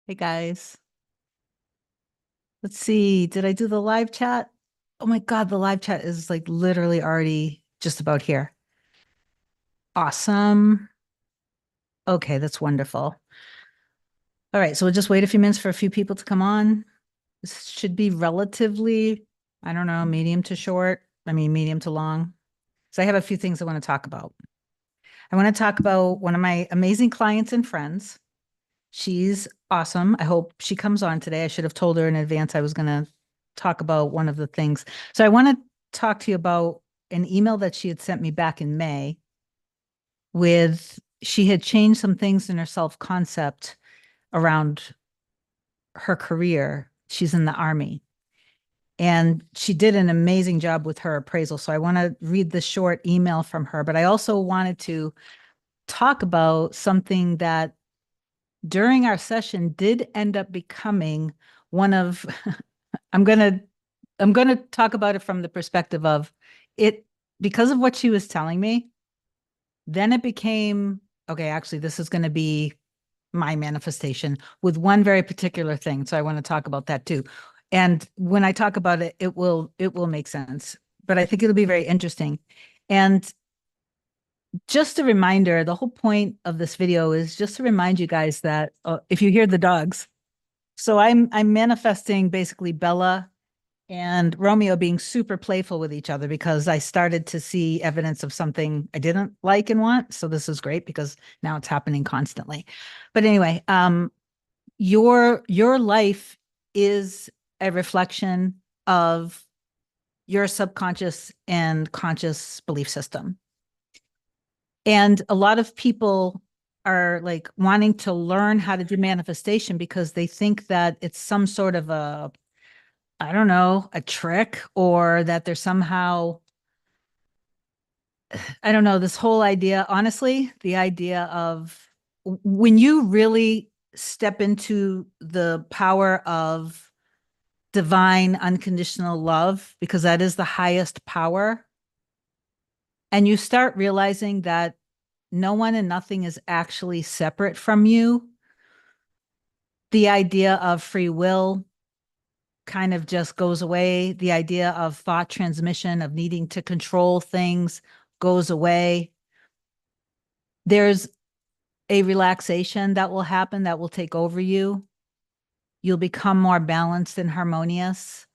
Hey guys, let's see. Did I do the live chat? Oh my God, the live chat is like literally already just about here. Awesome. Okay, that's wonderful. All right, so we'll just wait a few minutes for a few people to come on. This should be relatively, I don't know, medium to short. I mean, medium to long. So I have a few things I want to talk about. I want to talk about one of my amazing clients and friends. She's awesome. I hope she comes on today. I should have told her in advance I was going to talk about one of the things. So I want to talk to you about an email that she had sent me back in May with she had changed some things in her self-concept around her career. She's in the army and she did an amazing job with her appraisal. So I want to read the short email from her, but I also wanted to talk about something that during our session did end up becoming one of I'm going to I'm going to talk about it from the perspective of it because of what she was telling me. Then it became okay, actually this is going to be my manifestation with one very particular thing. So I want to talk about that too. And when I talk about it, it will make sense, but I think it'll be very interesting. And just a reminder, the whole point of this video is just to remind you guys that if you hear the dogs, so I'm manifesting basically Bella and Romeo being super playful with each other because I started to see evidence of something I didn't like and want. So this is great because now it's happening constantly. But anyway, your life is a reflection of your subconscious and conscious belief system. And a lot of people are like wanting to learn how to do manifestation because they think that it's some sort of a, I don't know, a trick or that there's somehow, I don't know, this whole idea, honestly, the idea of when you really step into the power of divine unconditional love, because that is the highest power, and you start realizing that no one and nothing is actually separate from you, the idea of free will kind of just goes away. The idea of thought transmission, of needing to control things goes away. There's a relaxation that will happen that will take over you. You'll become more balanced and harmonious.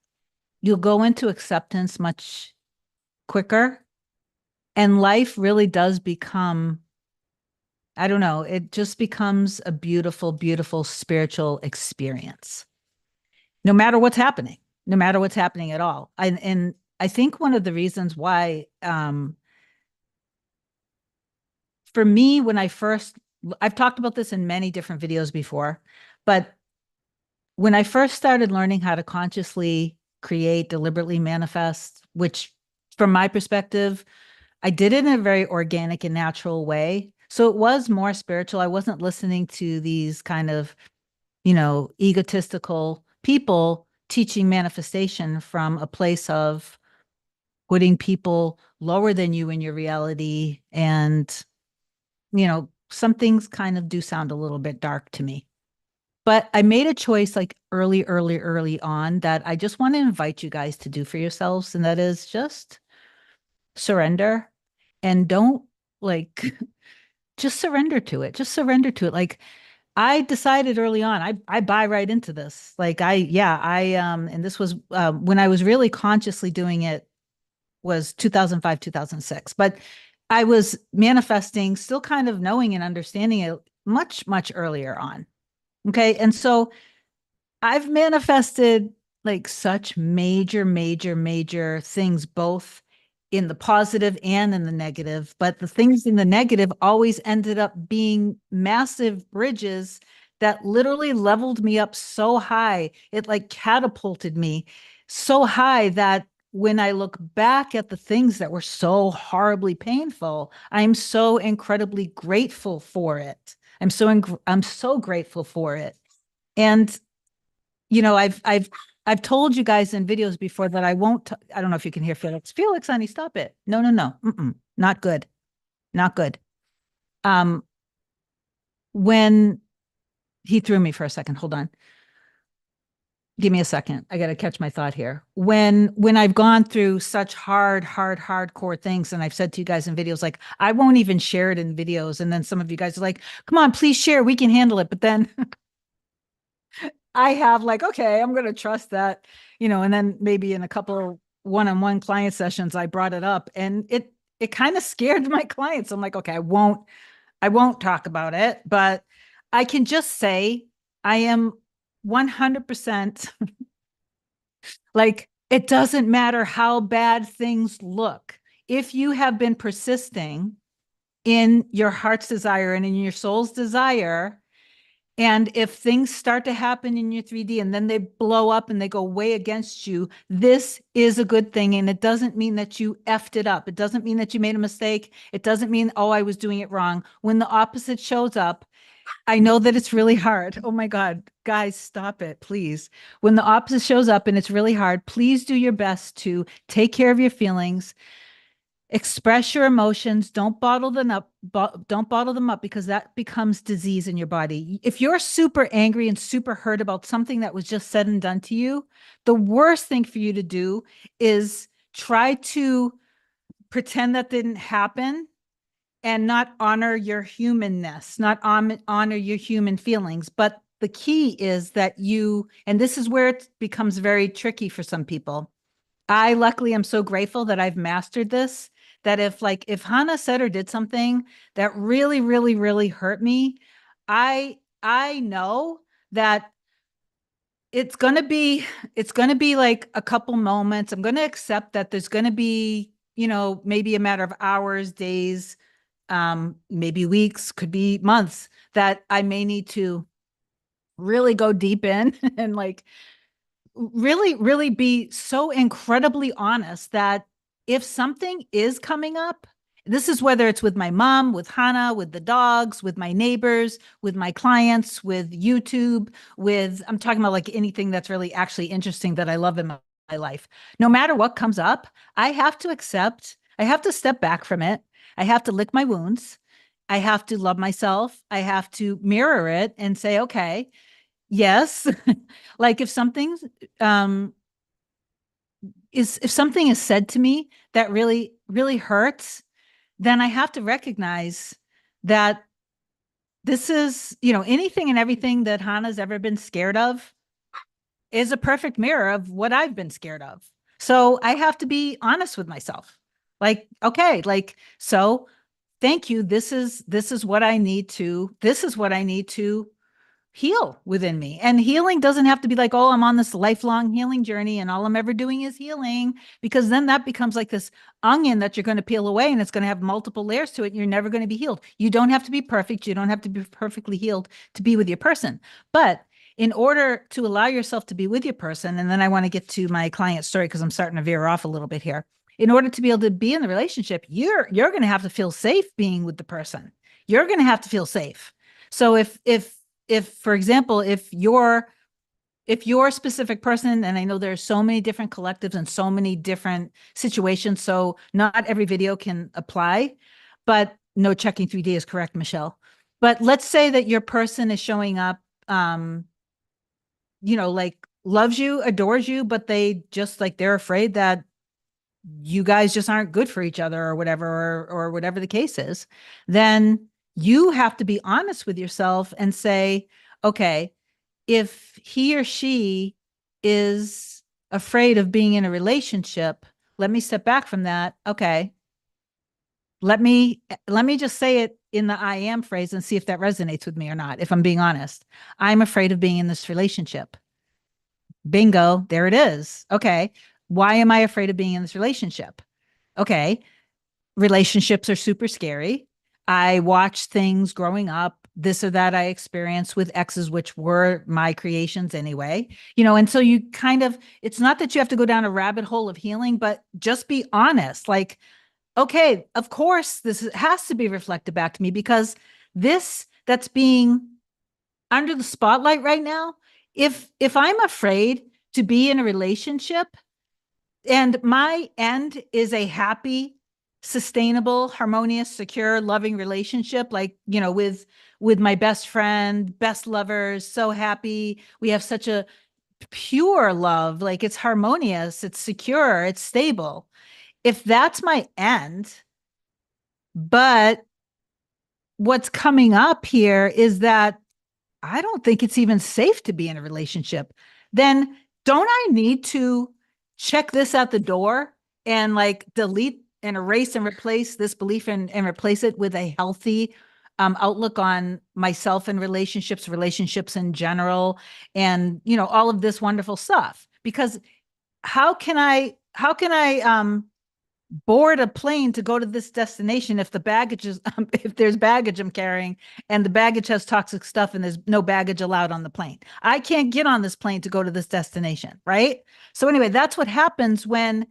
You'll go into acceptance much quicker. And life really does become, I don't know, it just becomes a beautiful, beautiful spiritual experience, no matter what's happening, no matter what's happening at all. And I think one of the reasons why, for me, when I've talked about this in many different videos before, but when I first started learning how to consciously create, deliberately manifest, which from my perspective, I did it in a very organic and natural way. So it was more spiritual. I wasn't listening to these kind of, egotistical people teaching manifestation from a place of putting people lower than you in your reality. And, some things kind of do sound a little bit dark to me. But I made a choice like early, early, early on that I just want to invite you guys to do for yourselves. And that is just surrender and don't like, just surrender to it. Just surrender to it. Like I decided early on, I buy right into this. Like and this was when I was really consciously doing it was 2005, 2006. But I was manifesting, still kind of knowing and understanding it much, much earlier on. Okay. And so I've manifested like such major, major, major things, both in the positive and in the negative. But the things in the negative always ended up being massive bridges that literally leveled me up so high. It like catapulted me so high that when I look back at the things that were so horribly painful, I'm so incredibly grateful for it. I'm so grateful for it. And I've told you guys in videos before that I won't. I don't know if you can hear Felix. Felix, honey, stop it. No, no, no. Not good. Not good. Um, when He threw me for a second. Hold on. Give me a second. I got to catch my thought here. When I've gone through such hardcore things, and I've said to you guys in videos, like, I won't even share it in videos. And then some of you guys are like, come on, please share. We can handle it. But then I have like, okay, I'm going to trust that, and then maybe in a couple one-on-one client sessions, I brought it up, and it kind of scared my clients. I'm like, okay, I won't talk about it, but I can just say I am 100% like, it doesn't matter how bad things look. If you have been persisting in your heart's desire and in your soul's desire, and if things start to happen in your 3D and then they blow up and they go way against you, this is a good thing. And it doesn't mean that you effed it up. It doesn't mean that you made a mistake. It doesn't mean, oh, I was doing it wrong. When the opposite shows up, I know that it's really hard. Oh my God, guys, stop it, please. When the opposite shows up and it's really hard, please do your best to take care of your feelings, express your emotions. Don't bottle them up. Don't bottle them up, because that becomes disease in your body. If you're super angry and super hurt about something that was just said and done to you, the worst thing for you to do is try to pretend that didn't happen and not honor your humanness, not honor your human feelings. But the key is that and this is where it becomes very tricky for some people. I luckily am so grateful that I've mastered this, that if Hannah said or did something that really, really, really hurt me, I know that it's going to be like a couple moments. I'm going to accept that there's going to be, maybe a matter of hours, days, maybe weeks, could be months, that I may need to really go deep in and like really, really be so incredibly honest that if something is coming up, this is whether it's with my mom, with Hannah, with the dogs, with my neighbors, with my clients, with YouTube, I'm talking about like anything that's really actually interesting that I love in my life. No matter what comes up, I have to step back from it. I have to lick my wounds. I have to love myself. I have to mirror it and say, okay, yes. Like um if something is said to me that really, really hurts, then I have to recognize that this is, anything and everything that Hannah's ever been scared of is a perfect mirror of what I've been scared of. So I have to be honest with myself. Like, okay, like, so thank you. This is what I need to heal within me. And healing doesn't have to be like, oh, I'm on this lifelong healing journey and all I'm ever doing is healing, because then that becomes like this onion that you're going to peel away and it's going to have multiple layers to it. And you're never going to be healed. You don't have to be perfect. You don't have to be perfectly healed to be with your person. But in order to allow yourself to be with your person, and then I want to get to my client story because I'm starting to veer off a little bit here. In order to be able to be in the relationship, you're going to have to feel safe being with the person. You're going to have to feel safe. So if for example, if your specific person, and I know there's so many different collectives and so many different situations, so not every video can apply, but no, checking 3D is correct, Michelle. But let's say that your person is showing up, like loves you, adores you, but they just like, they're afraid that you guys just aren't good for each other or whatever, or whatever the case is, then you have to be honest with yourself and say, okay, if he or she is afraid of being in a relationship, let me step back from that. Okay. Let me just say it in the I am phrase and see if that resonates with me or not. If I'm being honest, I'm afraid of being in this relationship. Bingo, there it is. Okay. Why am I afraid of being in this relationship? Okay. Relationships are super scary. I watched things growing up, this or that I experienced with exes, which were my creations anyway, and so you kind of, it's not that you have to go down a rabbit hole of healing, but just be honest. Like, okay, of course, this has to be reflected back to me, because this that's being under the spotlight right now, if I'm afraid to be in a relationship and my end is a happy sustainable, harmonious, secure, loving relationship, like, with my best friend, best lovers, so happy. We have such a pure love, like it's harmonious, it's secure, it's stable. If that's my end, but what's coming up here is that I don't think it's even safe to be in a relationship, then don't I need to check this out the door and like delete and erase and replace this belief and replace it with a healthy outlook on myself and relationships in general, and all of this wonderful stuff? Because how can I board a plane to go to this destination if the baggage is if there's baggage I'm carrying and the baggage has toxic stuff and there's no baggage allowed on the plane? I can't get on this plane to go to this destination, right? So anyway, that's what happens when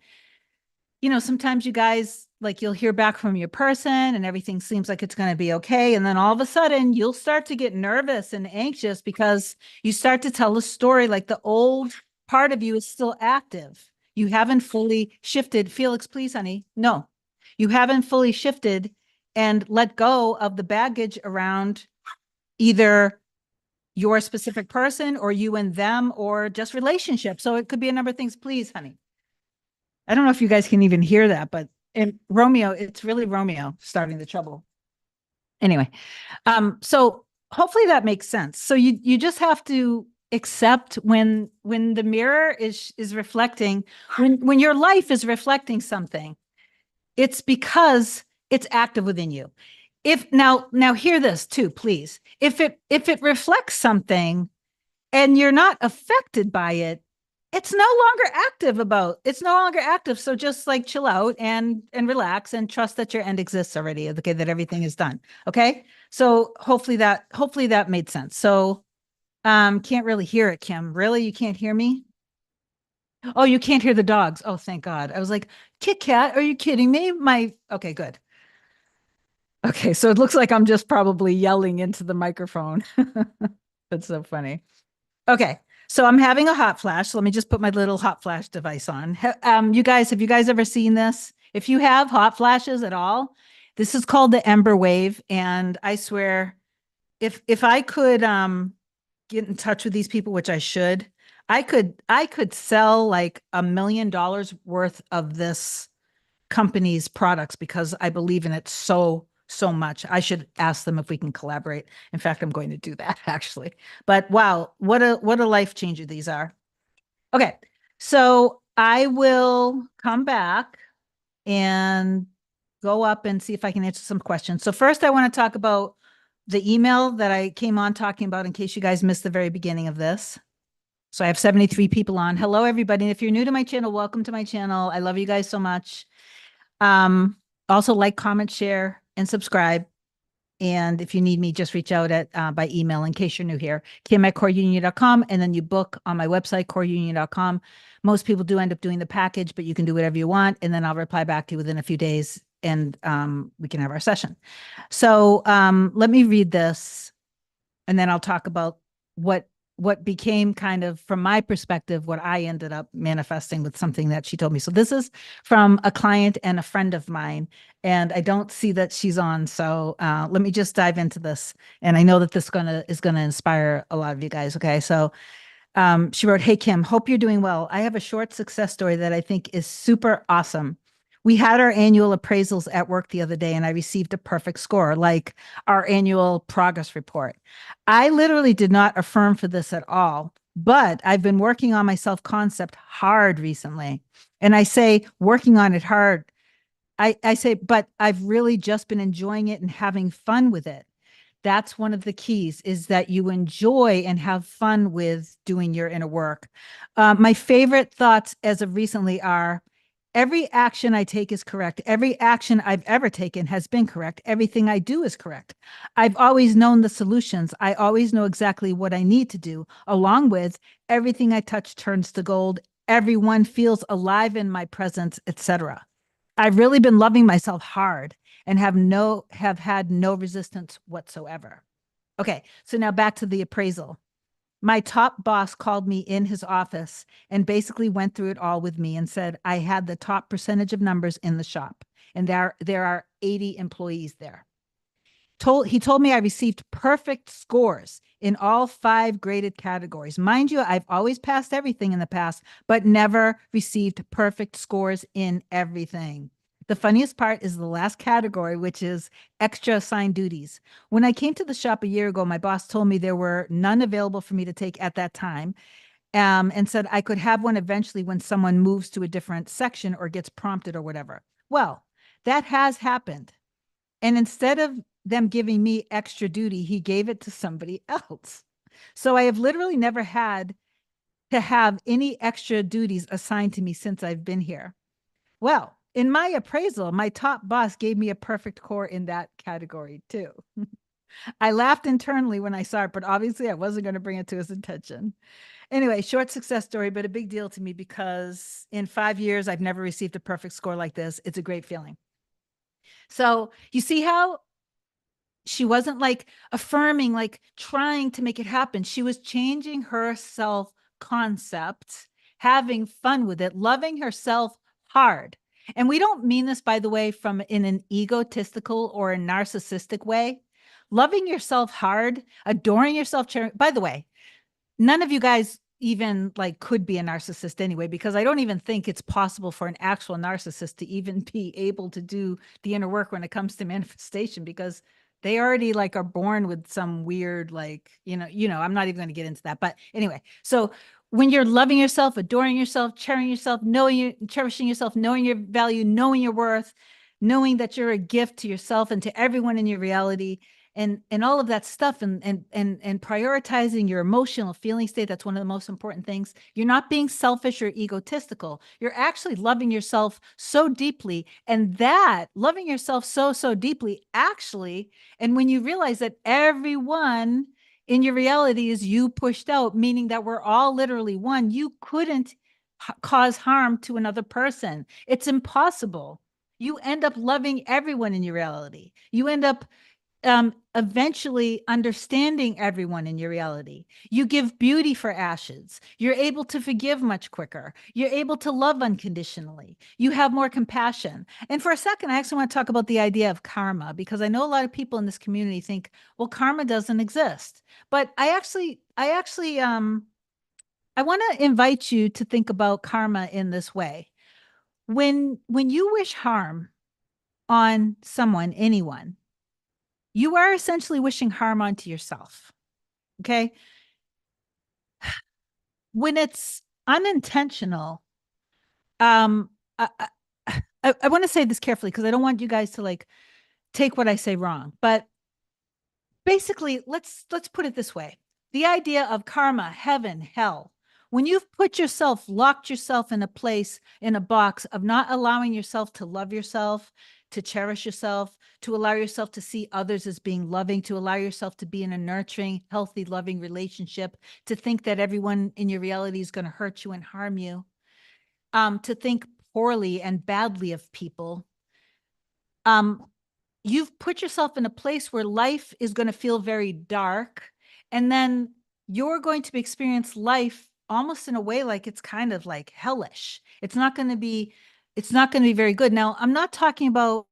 sometimes you guys, like, you'll hear back from your person and everything seems like it's going to be okay, and then all of a sudden you'll start to get nervous and anxious because you start to tell a story like the old part of you is still active. You haven't fully shifted. Felix, please, honey. No, you haven't fully shifted and let go of the baggage around either your specific person or you and them or just relationships. So it could be a number of things. Please, honey. I don't know if you guys can even hear that, but in Romeo, it's really Romeo starting the trouble. Anyway, so hopefully that makes sense. So you just have to accept when the mirror is reflecting, when your life is reflecting something, it's because it's active within you. If now hear this too, please. If it reflects something and you're not affected by it, it's no longer active. So just like chill out and relax and trust that your end exists already. Okay, that everything is done. Okay. So hopefully that made sense. So can't really hear it, Kim. Really? You can't hear me? Oh, you can't hear the dogs. Oh, thank God. I was like, Kit Kat, are you kidding me? Okay, good. Okay, so it looks like I'm just probably yelling into the microphone. That's so funny. Okay, so I'm having a hot flash. So let me just put my little hot flash device on. Have you guys ever seen this? If you have hot flashes at all, this is called the Ember Wave. And I swear, if I could get in touch with these people, which I should, I could sell like $1 million worth of this company's products because I believe in it so much. I should ask them if we can collaborate. In fact, I'm going to do that actually. But wow, what a life changer these are. Okay. So I will come back and go up and see if I can answer some questions. So first I want to talk about the email that I came on talking about in case you guys missed the very beginning of this. So I have 73 people on. Hello, everybody. And if you're new to my channel, welcome to my channel. I love you guys so much. Also like, comment, share, and subscribe. And if you need me, just reach out by email in case you're new here, kim@coreunion.com. And then you book on my website, coreunion.com. Most people do end up doing the package, but you can do whatever you want. And then I'll reply back to you within a few days and we can have our session. So let me read this and then I'll talk about what became kind of, from my perspective, what I ended up manifesting with something that she told me. So this is from a client and a friend of mine, and I don't see that she's on. So let me just dive into this. And I know that this is gonna inspire a lot of you guys. Okay, so she wrote, "Hey Kim, hope you're doing well. I have a short success story that I think is super awesome. We had our annual appraisals at work the other day and I received a perfect score, like our annual progress report. I literally did not affirm for this at all, but I've been working on my self-concept hard recently. And I say working on it hard. I say, but I've really just been enjoying it and having fun with it. That's one of the keys, is that you enjoy and have fun with doing your inner work. My favorite thoughts as of recently are, every action I take is correct. Every action I've ever taken has been correct. Everything I do is correct. I've always known the solutions. I always know exactly what I need to do, along with everything I touch turns to gold. Everyone feels alive in my presence, etc. I've really been loving myself hard and have had no resistance whatsoever." Okay, so now back to the appraisal. My top boss called me in his office and basically went through it all with me and said I had the top percentage of numbers in the shop. and there are 80 employees there. He told me I received perfect scores in all 5 graded categories. Mind you, I've always passed everything in the past, but never received perfect scores in everything. The funniest part is the last category, which is extra assigned duties. When I came to the shop a year ago, my boss told me there were none available for me to take at that time, and said I could have one eventually when someone moves to a different section or gets prompted or whatever. Well, that has happened. And instead of them giving me extra duty, he gave it to somebody else. So I have literally never had to have any extra duties assigned to me since I've been here. Well, in my appraisal, my top boss gave me a perfect score in that category too. I laughed internally when I saw it, but obviously I wasn't going to bring it to his attention. Anyway, short success story, but a big deal to me because in 5 years, I've never received a perfect score like this. It's a great feeling. So you see how she wasn't like affirming, like trying to make it happen. She was changing her self concept, having fun with it, loving herself hard. And we don't mean this, by the way, from in an egotistical or a narcissistic way. Loving yourself hard, adoring yourself. By the way, none of you guys even like could be a narcissist anyway, because I don't even think it's possible for an actual narcissist to even be able to do the inner work when it comes to manifestation, because they already like are born with some weird, like, I'm not even going to get into that. But anyway, so when you're loving yourself, adoring yourself, cherishing yourself, knowing your value, knowing your worth, knowing that you're a gift to yourself and to everyone in your reality, and all of that stuff, and prioritizing your emotional feeling state, that's one of the most important things. You're not being selfish or egotistical. You're actually loving yourself so deeply, and that loving yourself so deeply actually, and when you realize that everyone in your reality is you pushed out, meaning that we're all literally one, you couldn't cause harm to another person. It's impossible. You end up loving everyone in your reality. You end up eventually understanding everyone in your reality. You give beauty for ashes. You're able to forgive much quicker. You're able to love unconditionally. You have more compassion. And for a second, I actually want to talk about the idea of karma, because I know a lot of people in this community think, well, karma doesn't exist. But I want to invite you to think about karma in this way. When you wish harm on someone, anyone, you are essentially wishing harm onto yourself. Okay. When it's unintentional, um, I, I want to say this carefully because I don't want you guys to like take what I say wrong. But basically, let's put it this way. The idea of karma, heaven, hell, when you've locked yourself in a place, in a box of not allowing yourself to love yourself, to cherish yourself, to allow yourself to see others as being loving, to allow yourself to be in a nurturing, healthy, loving relationship, to think that everyone in your reality is going to hurt you and harm you, to think poorly and badly of people, um, you've put yourself in a place where life is going to feel very dark. And then you're going to experience life almost in a way like it's kind of like hellish. It's not going to be very good. Now, I'm not talking about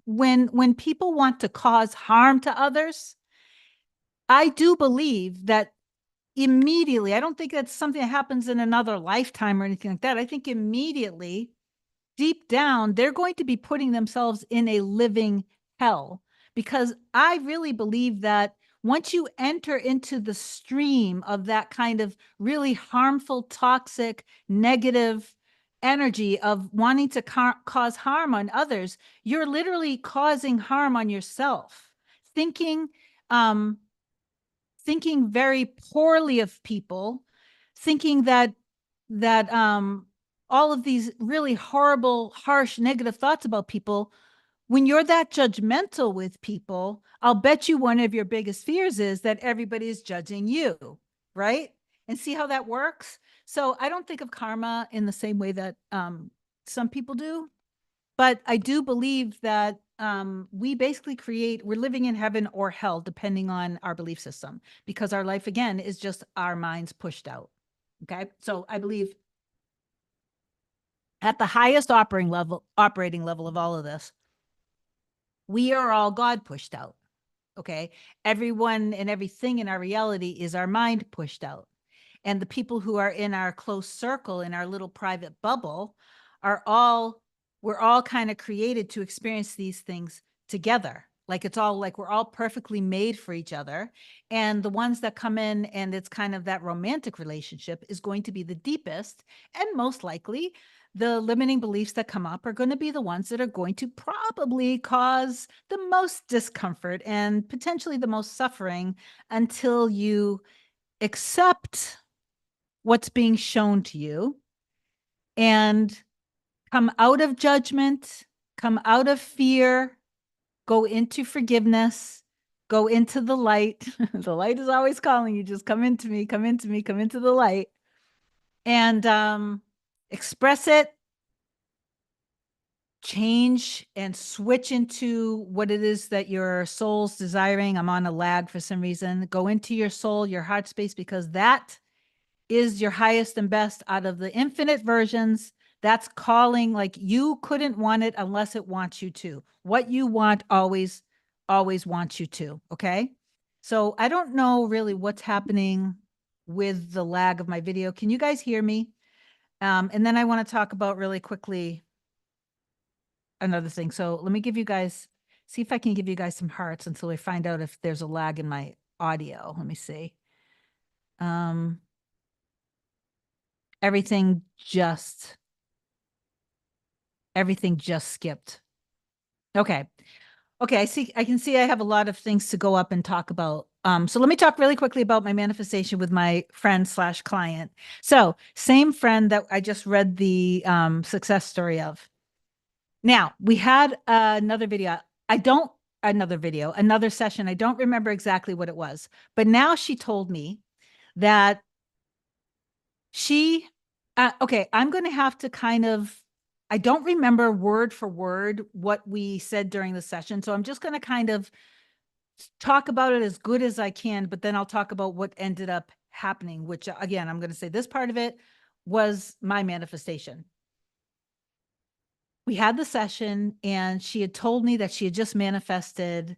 when people want to cause harm to others. I do believe that immediately, I don't think that's something that happens in another lifetime or anything like that. I think immediately, deep down, they're going to be putting themselves in a living hell, because I really believe that once you enter into the stream of that kind of really harmful, toxic, negative energy of wanting to cause harm on others, you're literally causing harm on yourself, thinking, um, thinking very poorly of people, thinking that all of these really horrible, harsh, negative thoughts about people. When you're that judgmental with people, I'll bet you one of your biggest fears is that everybody is judging you, right? And see how that works? So I don't think of karma in the same way that some people do, but I do believe that we're living in heaven or hell, depending on our belief system, because our life, again, is just our minds pushed out. Okay. So I believe At the highest operating level of all of this, we are all God pushed out. Okay. Everyone and everything in our reality is our mind pushed out. And the people who are in our close circle, in our little private bubble, are all, we're all kind of created to experience these things together. Like it's all like we're all perfectly made for each other. And the ones that come in and it's kind of that romantic relationship is going to be the deepest. And most likely, the limiting beliefs that come up are going to be the ones that are going to probably cause the most discomfort and potentially the most suffering until you accept what's being shown to you and come out of judgment, come out of fear, go into forgiveness, go into the light. The light is always calling you, just come into me, come into me, come into the light, and express it, change and switch into what it is that your soul's desiring. I'm on a lag for some reason. Go into your soul, your heart space, because that is your highest and best out of the infinite versions. That's calling, like you couldn't want it unless it wants you to. What you want always, always wants you to. Okay. So I don't know really what's happening with the lag of my video. Can you guys hear me? And then I want to talk about really quickly another thing. So let me give you guys, see if I can give you guys some hearts until I find out if there's a lag in my audio. Let me see. Um, everything just skipped. Okay. Okay, I can see I have a lot of things to go up and talk about. So let me talk really quickly about my manifestation with my friend slash client. So same friend that I just read the success story of. Now we had another video. Another session. I don't remember exactly what it was, but now she told me that she, okay, I'm going to have to kind of, I don't remember word for word what we said during the session. So I'm just going to kind of talk about it as good as I can, but then I'll talk about what ended up happening, which again, I'm going to say this part of it was my manifestation. We had the session and she had told me that she had just manifested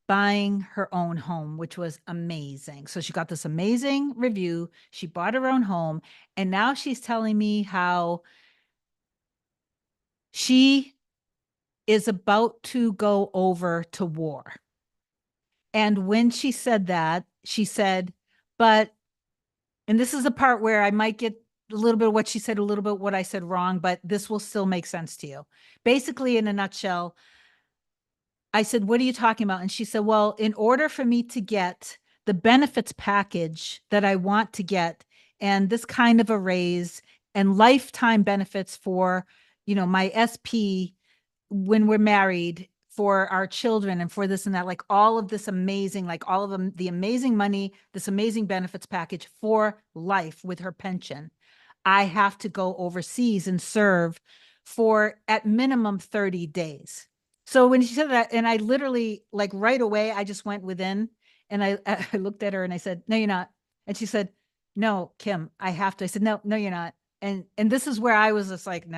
buying her own home, which was amazing. So she got this amazing review. She bought her own home. And now she's telling me how she is about to go over to war. And when she said that, she said, but, and this is the part where I might get a little bit of what she said, a little bit what I said wrong, but this will still make sense to you. Basically, in a nutshell, I said, what are you talking about? And she said, well, in order for me to get the benefits package that I want to get, and this kind of a raise and lifetime benefits for, my SP when we're married, for our children and for this and that, like all of this amazing, like all of them, the amazing money, this amazing benefits package for life with her pension. I have to go overseas and serve for at minimum 30 days. So when she said that, and I literally, like right away, I just went within and I looked at her and I said, no, you're not. And she said, no, Kim, I have to. I said, no, you're not. And this is where I was just like, no,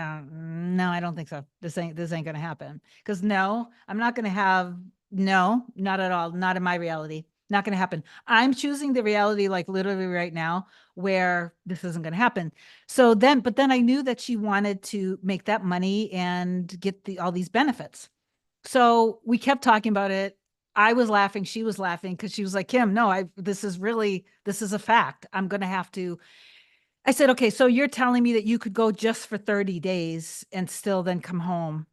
I don't think so. This ain't gonna happen. Because no, I'm not gonna have, no, not at all, not in my reality. Not gonna happen. I'm choosing the reality like literally right now where this isn't gonna happen. So then, but then I knew that she wanted to make that money and get all these benefits. So we kept talking about it. I was laughing, she was laughing because she was like, Kim, no, this is a fact. I'm gonna have to. I said, okay, so you're telling me that you could go just for 30 days and still then come home.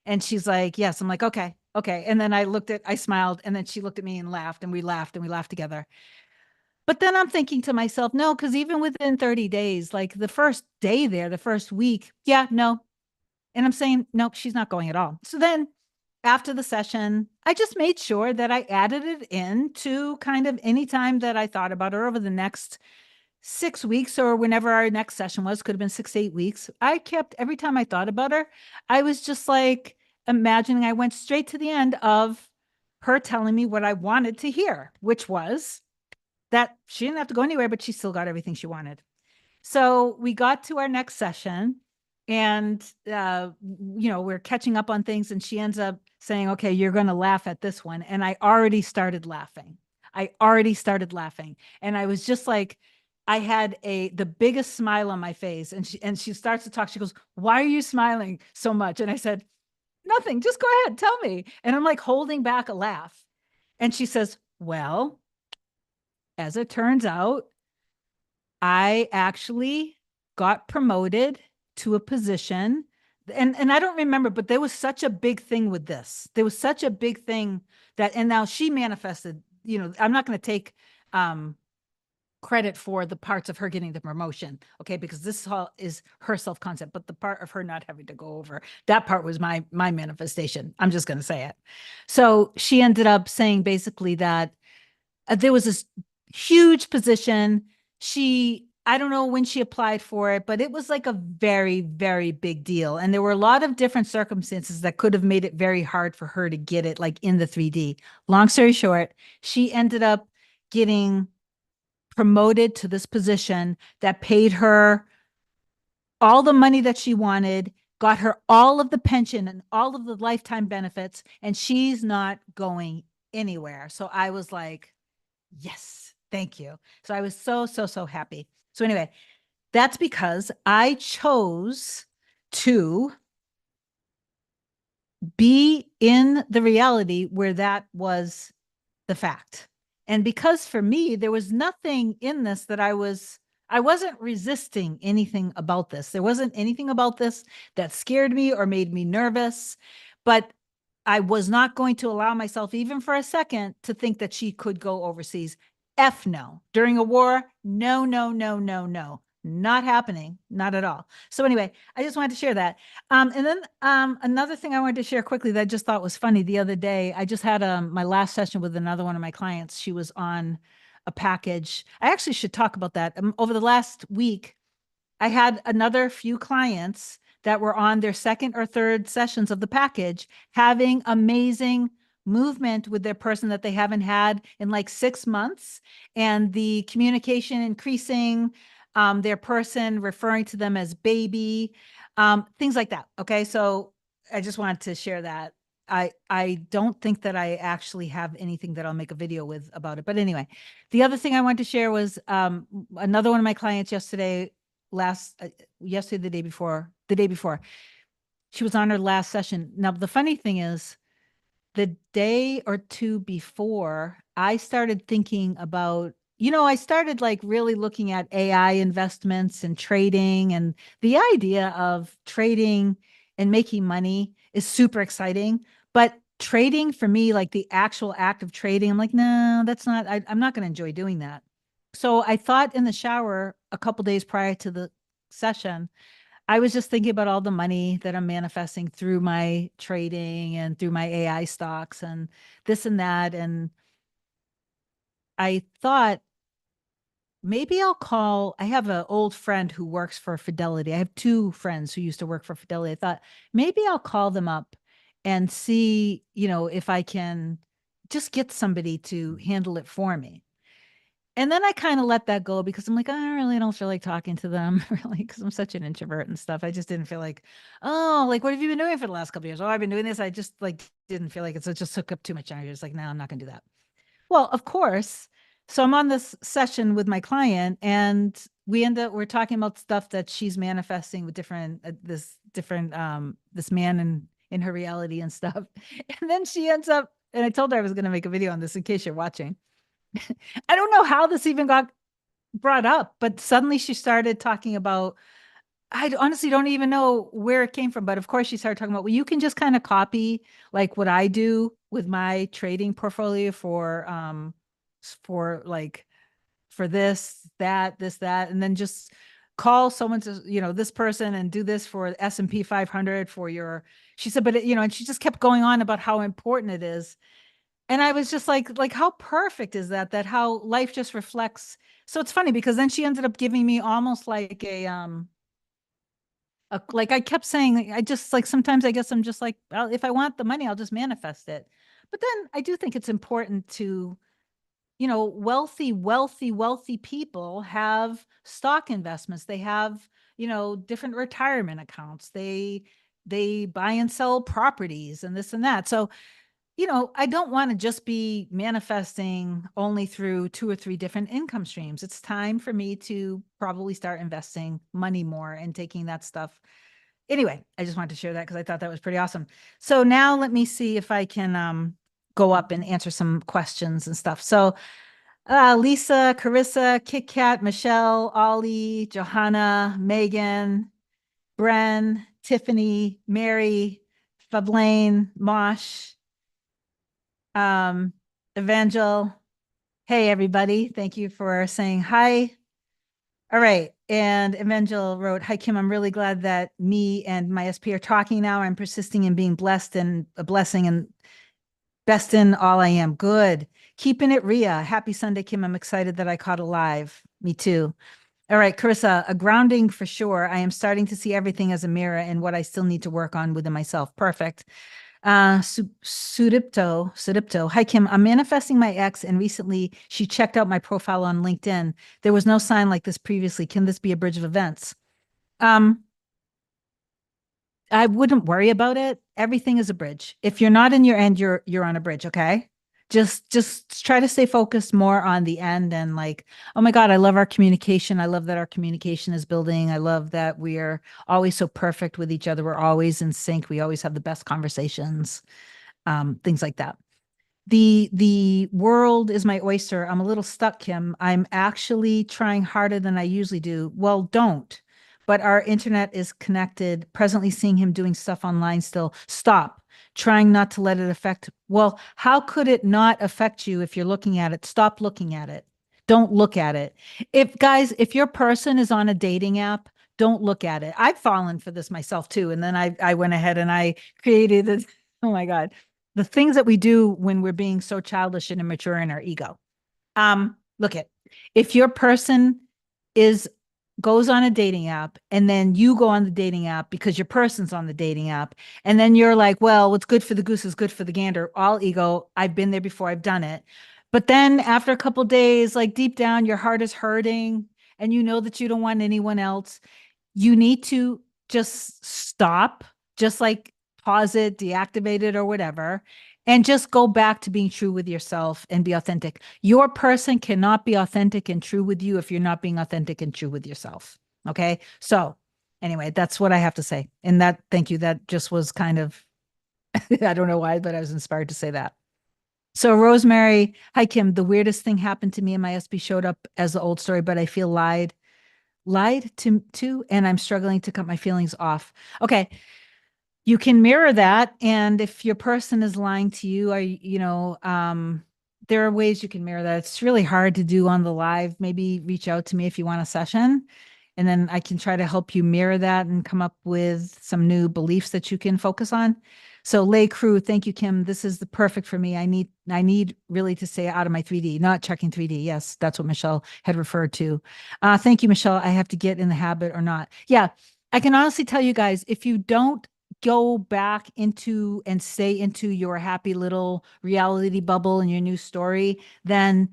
And she's like, yes. I'm like, okay. And then I smiled, and then she looked at me and laughed, and we laughed together. But then I'm thinking to myself, no, because even within 30 days, like the first day there, the first week, yeah, no. And I'm saying, nope, she's not going at all. So then after the session, I just made sure that I added it in to kind of any time that I thought about her over the next 6 weeks or whenever our next session was, could have been 6 to 8 weeks. I kept, every time I thought about her, I was just like imagining, I went straight to the end of her telling me what I wanted to hear, which was that she didn't have to go anywhere, but she still got everything she wanted. So we got to our next session and we're catching up on things, and she ends up saying, okay, you're going to laugh at this one. And I already started laughing, and I was just like, I had the biggest smile on my face. And she starts to talk. She goes, why are you smiling so much? And I said, nothing, just go ahead, tell me. And I'm like holding back a laugh. And she says, well, as it turns out, I actually got promoted to a position. And I don't remember, but there was such a big thing with this. There was such a big thing and now she manifested, I'm not going to take um credit for the parts of her getting the promotion, okay, because this all is her self-concept, but the part of her not having to go over, that part was my manifestation. I'm just going to say it. So she ended up saying basically that there was this huge position. I don't know when she applied for it, but it was like a very, very big deal. And there were a lot of different circumstances that could have made it very hard for her to get it like in the 3D. Long story short, she ended up getting promoted to this position that paid her all the money that she wanted, got her all of the pension and all of the lifetime benefits, and she's not going anywhere. So I was like, yes, thank you. So I was so, so, so happy. So anyway, that's because I chose to be in the reality where that was the fact. And because for me, there was nothing in this that I wasn't resisting anything about this. There wasn't anything about this that scared me or made me nervous, but I was not going to allow myself, even for a second, to think that she could go overseas. F no. During a war, no, no, no, no, no. Not happening. Not at all. So anyway, I just wanted to share that. And then another thing I wanted to share quickly that I just thought was funny the other day, I just had my last session with another one of my clients. She was on a package. I actually should talk about that. Over the last week, I had another few clients that were on their second or third sessions of the package having amazing movement with their person that they haven't had in like 6 months, and the communication increasing, their person referring to them as baby, things like that. Okay. So I just wanted to share that. I don't think that I actually have anything that I'll make a video with about it. But anyway, the other thing I wanted to share was another one of my clients yesterday, the day before, she was on her last session. Now, the funny thing is, the day or two before, I started thinking about, I started like really looking at AI investments and trading, and the idea of trading and making money is super exciting. But trading for me, like the actual act of trading, I'm like, no, I'm not going to enjoy doing that. So I thought in the shower a couple days prior to the session, I was just thinking about all the money that I'm manifesting through my trading and through my AI stocks and this and that. And I thought maybe I have an old friend who works for Fidelity. I have two friends who used to work for Fidelity. I thought maybe I'll call them up and see, if I can just get somebody to handle it for me. And then I kind of let that go because I'm like, I really don't feel like talking to them, really, because I'm such an introvert and stuff. I just didn't feel like, oh, like, what have you been doing for the last couple of years? Oh, I've been doing this. I just like didn't feel like it. So it just took up too much energy. It's like, no, I'm not going to do that. Well, of course. So I'm on this session with my client, and we're talking about stuff that she's manifesting with this man in her reality and stuff. And then she ends up, and I told her I was going to make a video on this in case you're watching. I don't know how this even got brought up, but suddenly she started talking about, I honestly don't even know where it came from, but of course she started talking about, well, you can just kind of copy like what I do with my trading portfolio for like, for this, that, and then just call someone to, this person and do this for S&P 500 for she said, but and she just kept going on about how important it is. And I was just like, how perfect is that how life just reflects. So it's funny because then she ended up giving me almost like like I kept saying, I just like, sometimes I guess I'm just like, well, if I want the money, I'll just manifest it. But then I do think it's important to wealthy people have stock investments. They have, different retirement accounts. They buy and sell properties and this and that. So, I don't want to just be manifesting only through two or three different income streams. It's time for me to probably start investing money more and taking that stuff. Anyway, I just wanted to share that because I thought that was pretty awesome. So now let me see if I can go up and answer some questions and stuff. So Lisa, Carissa, Kit Kat, Michelle, Ollie, Johanna, Megan, Bren, Tiffany, Mary, Fablaine, Mosh, um, Evangel. Hey, everybody. Thank you for saying hi. All right. And Evangel wrote, Hi, Kim. I'm really glad that me and my SP are talking now. I'm persisting in being blessed and a blessing and best in all I am. Good. Keeping it Ria. Happy Sunday, Kim. I'm excited that I caught a live. Me too. All right, Carissa, a grounding for sure. I am starting to see everything as a mirror and what I still need to work on within myself. Perfect. Sudipto. Hi, Kim. I'm manifesting my ex, and recently she checked out my profile on LinkedIn. There was no sign like this previously. Can this be a bridge of events? Um, I wouldn't worry about it. Everything is a bridge. If you're not in your end, you're on a bridge, okay? Just try to stay focused more on the end and like, oh my God, I love our communication. I love that our communication is building. I love that we're always so perfect with each other. We're always in sync. We always have the best conversations, things like that. The world is my oyster. I'm a little stuck, Kim. I'm actually trying harder than I usually do. Well, don't. But our internet is connected. Presently seeing him doing stuff online still. Stop. Trying not to let it affect. Well, how could it not affect you if you're looking at it? Stop looking at it. Don't look at it. If your person is on a dating app, don't look at it. I've fallen for this myself too. And then I went ahead and I created it. Oh my God, the things that we do when we're being so childish and immature in our ego. Look at if your person is goes on a dating app and then you go on the dating app because your person's on the dating app and then you're like, well, what's good for the goose is good for the gander. All ego. I've been there before. I've done it. But then after a couple days, like deep down, your heart is hurting and you know that you don't want anyone else. You need to just stop, just like pause it, deactivate it, or whatever, and just go back to being true with yourself and be authentic. Your person cannot be authentic and true with you if you're not being authentic and true with yourself. Okay. So, anyway, that's what I have to say. And that, thank you. That just was kind of, I don't know why, but I was inspired to say that. So, Rosemary, hi, Kim. The weirdest thing happened to me and my SB showed up as the old story, but I feel lied to, and I'm struggling to cut my feelings off. Okay, you can mirror that, and if your person is lying to you, there are ways you can mirror that. It's really hard to do on the live. Maybe reach out to me if you want a session, and then I can try to help you mirror that and come up with some new beliefs that you can focus on. So Lay Crew, thank you, Kim. This is the perfect for me. I need really to stay out of my 3D, not checking 3D. Yes, that's what Michelle had referred to. Thank you, Michelle. I have to get in the habit or not. Yeah, I can honestly tell you guys, if you don't go back into and stay into your happy little reality bubble and your new story, then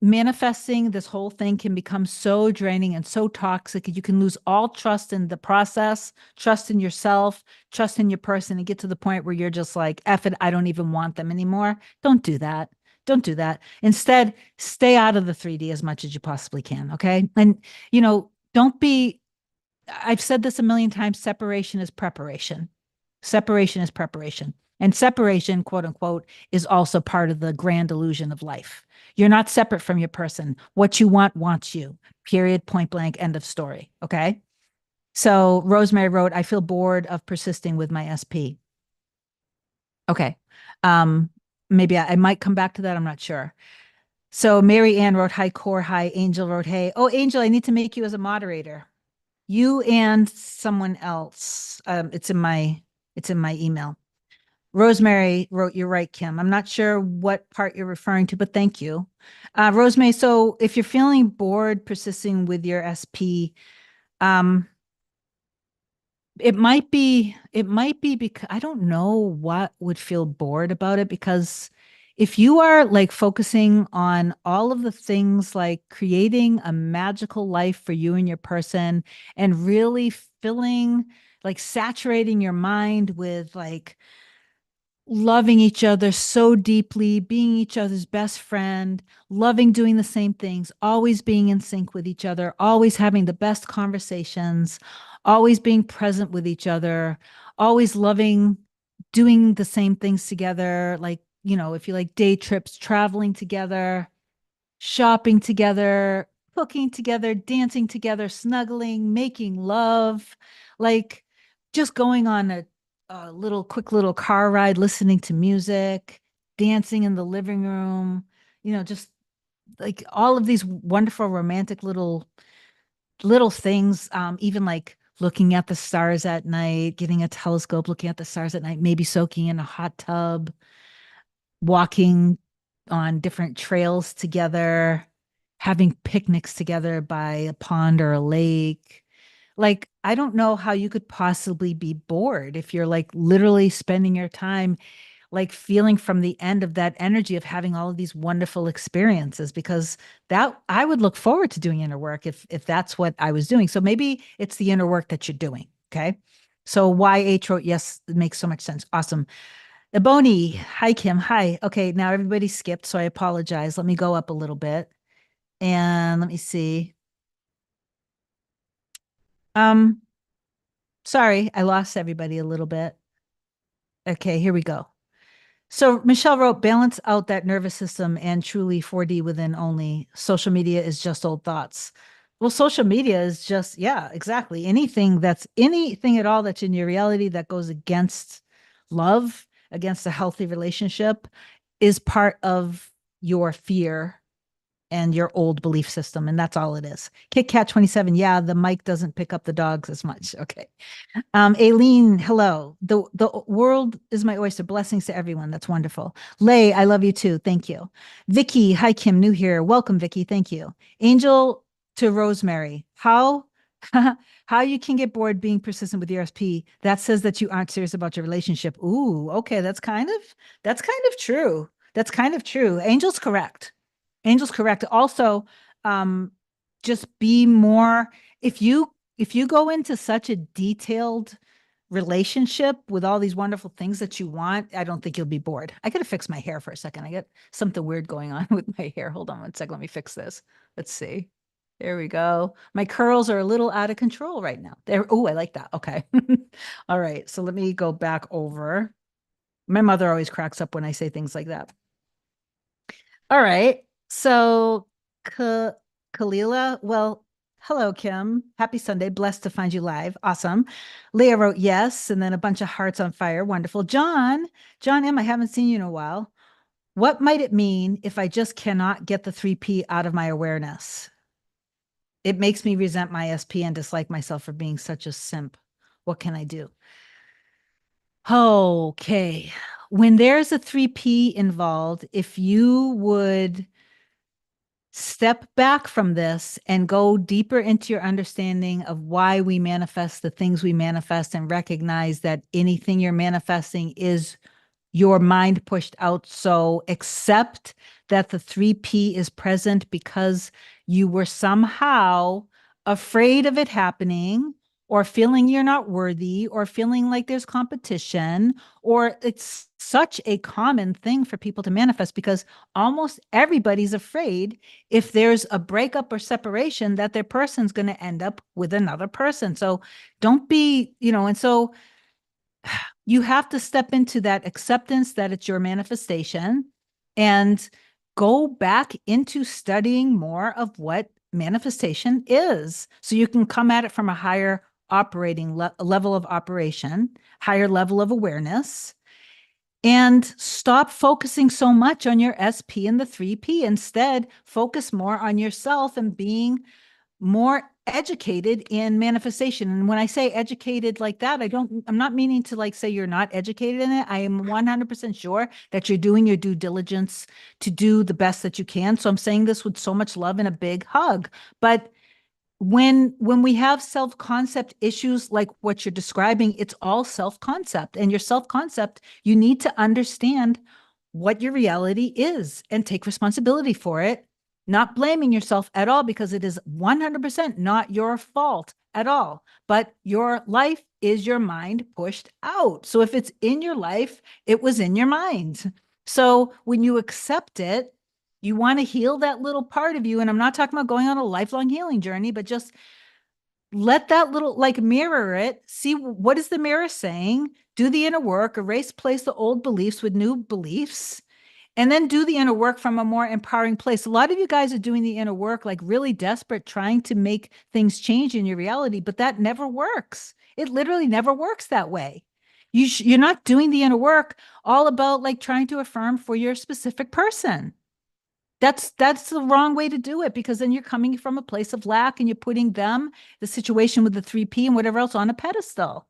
manifesting this whole thing can become so draining and so toxic. You can lose all trust in the process, trust in yourself, trust in your person, and get to the point where you're just like, F it, I don't even want them anymore. Don't do that. Don't do that. Instead, stay out of the 3D as much as you possibly can. Okay. And, don't be, I've said this a million times, separation is preparation. Separation is preparation. And separation, quote unquote, is also part of the grand illusion of life. You're not separate from your person. What you want wants you. Period, point blank, end of story. Okay. So Rosemary wrote, I feel bored of persisting with my SP. Okay. Um, maybe I might come back to that. I'm not sure. So Mary Ann wrote, hi, Core. Hi, Angel wrote, hey. Oh, Angel, I need to make you as a moderator. You and someone else. It's in my email. Rosemary wrote, you're right, Kim. I'm not sure what part you're referring to, but thank you. Rosemary, so if you're feeling bored persisting with your SP, um, it might be because I don't know what would feel bored about it because if you are like focusing on all of the things like creating a magical life for you and your person and really filling, like saturating your mind with like loving each other so deeply, being each other's best friend, loving doing the same things, always being in sync with each other, always having the best conversations, always being present with each other, always loving doing the same things together. Like, if you like day trips, traveling together, shopping together, cooking together, dancing together, snuggling, making love, like just going on a little quick little car ride, listening to music, dancing in the living room, just like all of these wonderful romantic little things, even like looking at the stars at night, getting a telescope, looking at the stars at night, maybe soaking in a hot tub, walking on different trails together, having picnics together by a pond or a lake. Like, I don't know how you could possibly be bored if you're like literally spending your time like feeling from the end of that energy of having all of these wonderful experiences, because that I would look forward to doing inner work if that's what I was doing. So maybe it's the inner work that you're doing. Okay. So why H wrote yes, it makes so much sense. Awesome. Ebony, hi Kim. Hi. Okay, now everybody skipped, so I apologize. Let me go up a little bit and let me see. Um, sorry, I lost everybody a little bit. Okay, here we go. So Michelle wrote, balance out that nervous system and truly 4D within only. Social media is just old thoughts. Well, social media is just, yeah, exactly. Anything at all that's in your reality that goes against love, against a healthy relationship is part of your fear and your old belief system. And that's all it is. Kit Kat 27. Yeah, the mic doesn't pick up the dogs as much. Okay. Aileen, hello. The world is my oyster. Blessings to everyone. That's wonderful. Lay, I love you too. Thank you. Vicky, hi Kim, new here. Welcome, Vicky. Thank you. Angel to Rosemary. How you can get bored being persistent with your SP? That says that you aren't serious about your relationship. Ooh, okay. That's kind of true. That's kind of true. Angel's correct. Angel's correct. Also, um, just be more if you go into such a detailed relationship with all these wonderful things that you want, I don't think you'll be bored. I gotta fix my hair for a second. I got something weird going on with my hair. Hold on one second. Let me fix this. Let's see. There we go. My curls are a little out of control right now. There. Oh, I like that. Okay. All right. So let me go back over. My mother always cracks up when I say things like that. All right. So, Ka Kalila, well, hello, Kim. Happy Sunday. Blessed to find you live. Awesome. Leah wrote yes, and then a bunch of hearts on fire. Wonderful. John M., I haven't seen you in a while. What might it mean if I just cannot get the 3P out of my awareness? It makes me resent my SP and dislike myself for being such a simp. What can I do? Okay. When there's a 3P involved, if you would step back from this and go deeper into your understanding of why we manifest the things we manifest and recognize that anything you're manifesting is your mind pushed out. So accept that the 3P is present because you were somehow afraid of it happening, or feeling you're not worthy, or feeling like there's competition, or it's such a common thing for people to manifest because almost everybody's afraid if there's a breakup or separation that their person's going to end up with another person. So don't be, and so you have to step into that acceptance that it's your manifestation and go back into studying more of what manifestation is so you can come at it from a higher operating level of operation, higher level of awareness, and stop focusing so much on your SP and the 3P. Instead, focus more on yourself and being more educated in manifestation. And when I say educated like that, I'm not meaning to like say you're not educated in it. I am 100% sure that you're doing your due diligence to do the best that you can. So I'm saying this with so much love and a big hug. But when we have self-concept issues like what you're describing, it's all self-concept. And your self-concept, you need to understand what your reality is and take responsibility for it, not blaming yourself at all because it is 100% not your fault at all. But your life is your mind pushed out. So if it's in your life, it was in your mind. So when you accept it, you want to heal that little part of you. And I'm not talking about going on a lifelong healing journey, but just let that little, like, mirror it, see what is the mirror saying, do the inner work, erase, place the old beliefs with new beliefs, and then do the inner work from a more empowering place. A lot of you guys are doing the inner work like really desperate, trying to make things change in your reality, but that never works. It literally never works that way. You're not doing the inner work all about like trying to affirm for your specific person. That's the wrong way to do it, because then you're coming from a place of lack and you're putting them, the situation with the 3P and whatever else, on a pedestal.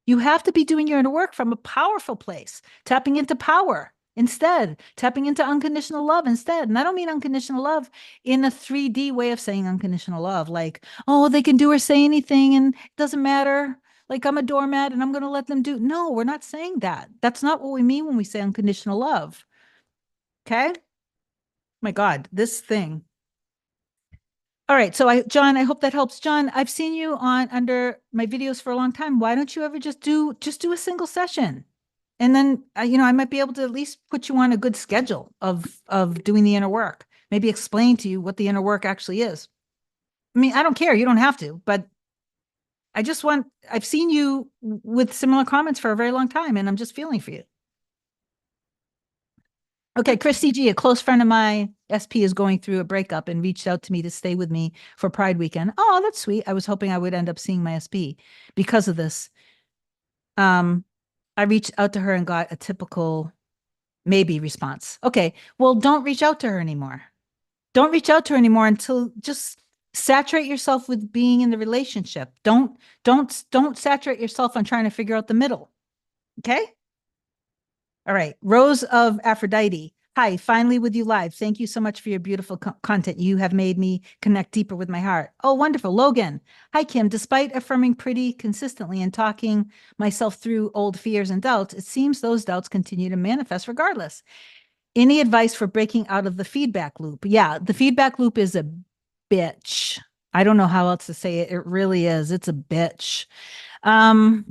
You have to be doing your inner work from a powerful place, tapping into power instead, tapping into unconditional love instead. And I don't mean unconditional love in a 3D way of saying unconditional love, like, oh, they can do or say anything and it doesn't matter. Like I'm a doormat and I'm going to let them do. No, we're not saying that. That's not what we mean when we say unconditional love. Okay. My God, this thing. All right. So John, I hope that helps. John, I've seen you on under my videos for a long time. Why don't you ever just do a single session? And then, I might be able to at least put you on a good schedule of doing the inner work. Maybe explain to you what the inner work actually is. I mean, I don't care. You don't have to, but I've seen you with similar comments for a very long time, and I'm just feeling for you. Okay, Christy G, a close friend of mine, SP, is going through a breakup and reached out to me to stay with me for Pride weekend. Oh, that's sweet. I was hoping I would end up seeing my SP because of this. I reached out to her and got a typical maybe response. Okay, well, don't reach out to her anymore. Don't reach out to her anymore until just saturate yourself with being in the relationship. Don't saturate yourself on trying to figure out the middle. Okay? All right. Rose of Aphrodite. Hi, finally with you live. Thank you so much for your beautiful content. You have made me connect deeper with my heart. Oh, wonderful. Logan. Hi, Kim. Despite affirming pretty consistently and talking myself through old fears and doubts, it seems those doubts continue to manifest regardless. Any advice for breaking out of the feedback loop? Yeah, the feedback loop is a bitch. I don't know how else to say it. It really is. It's a bitch. Um,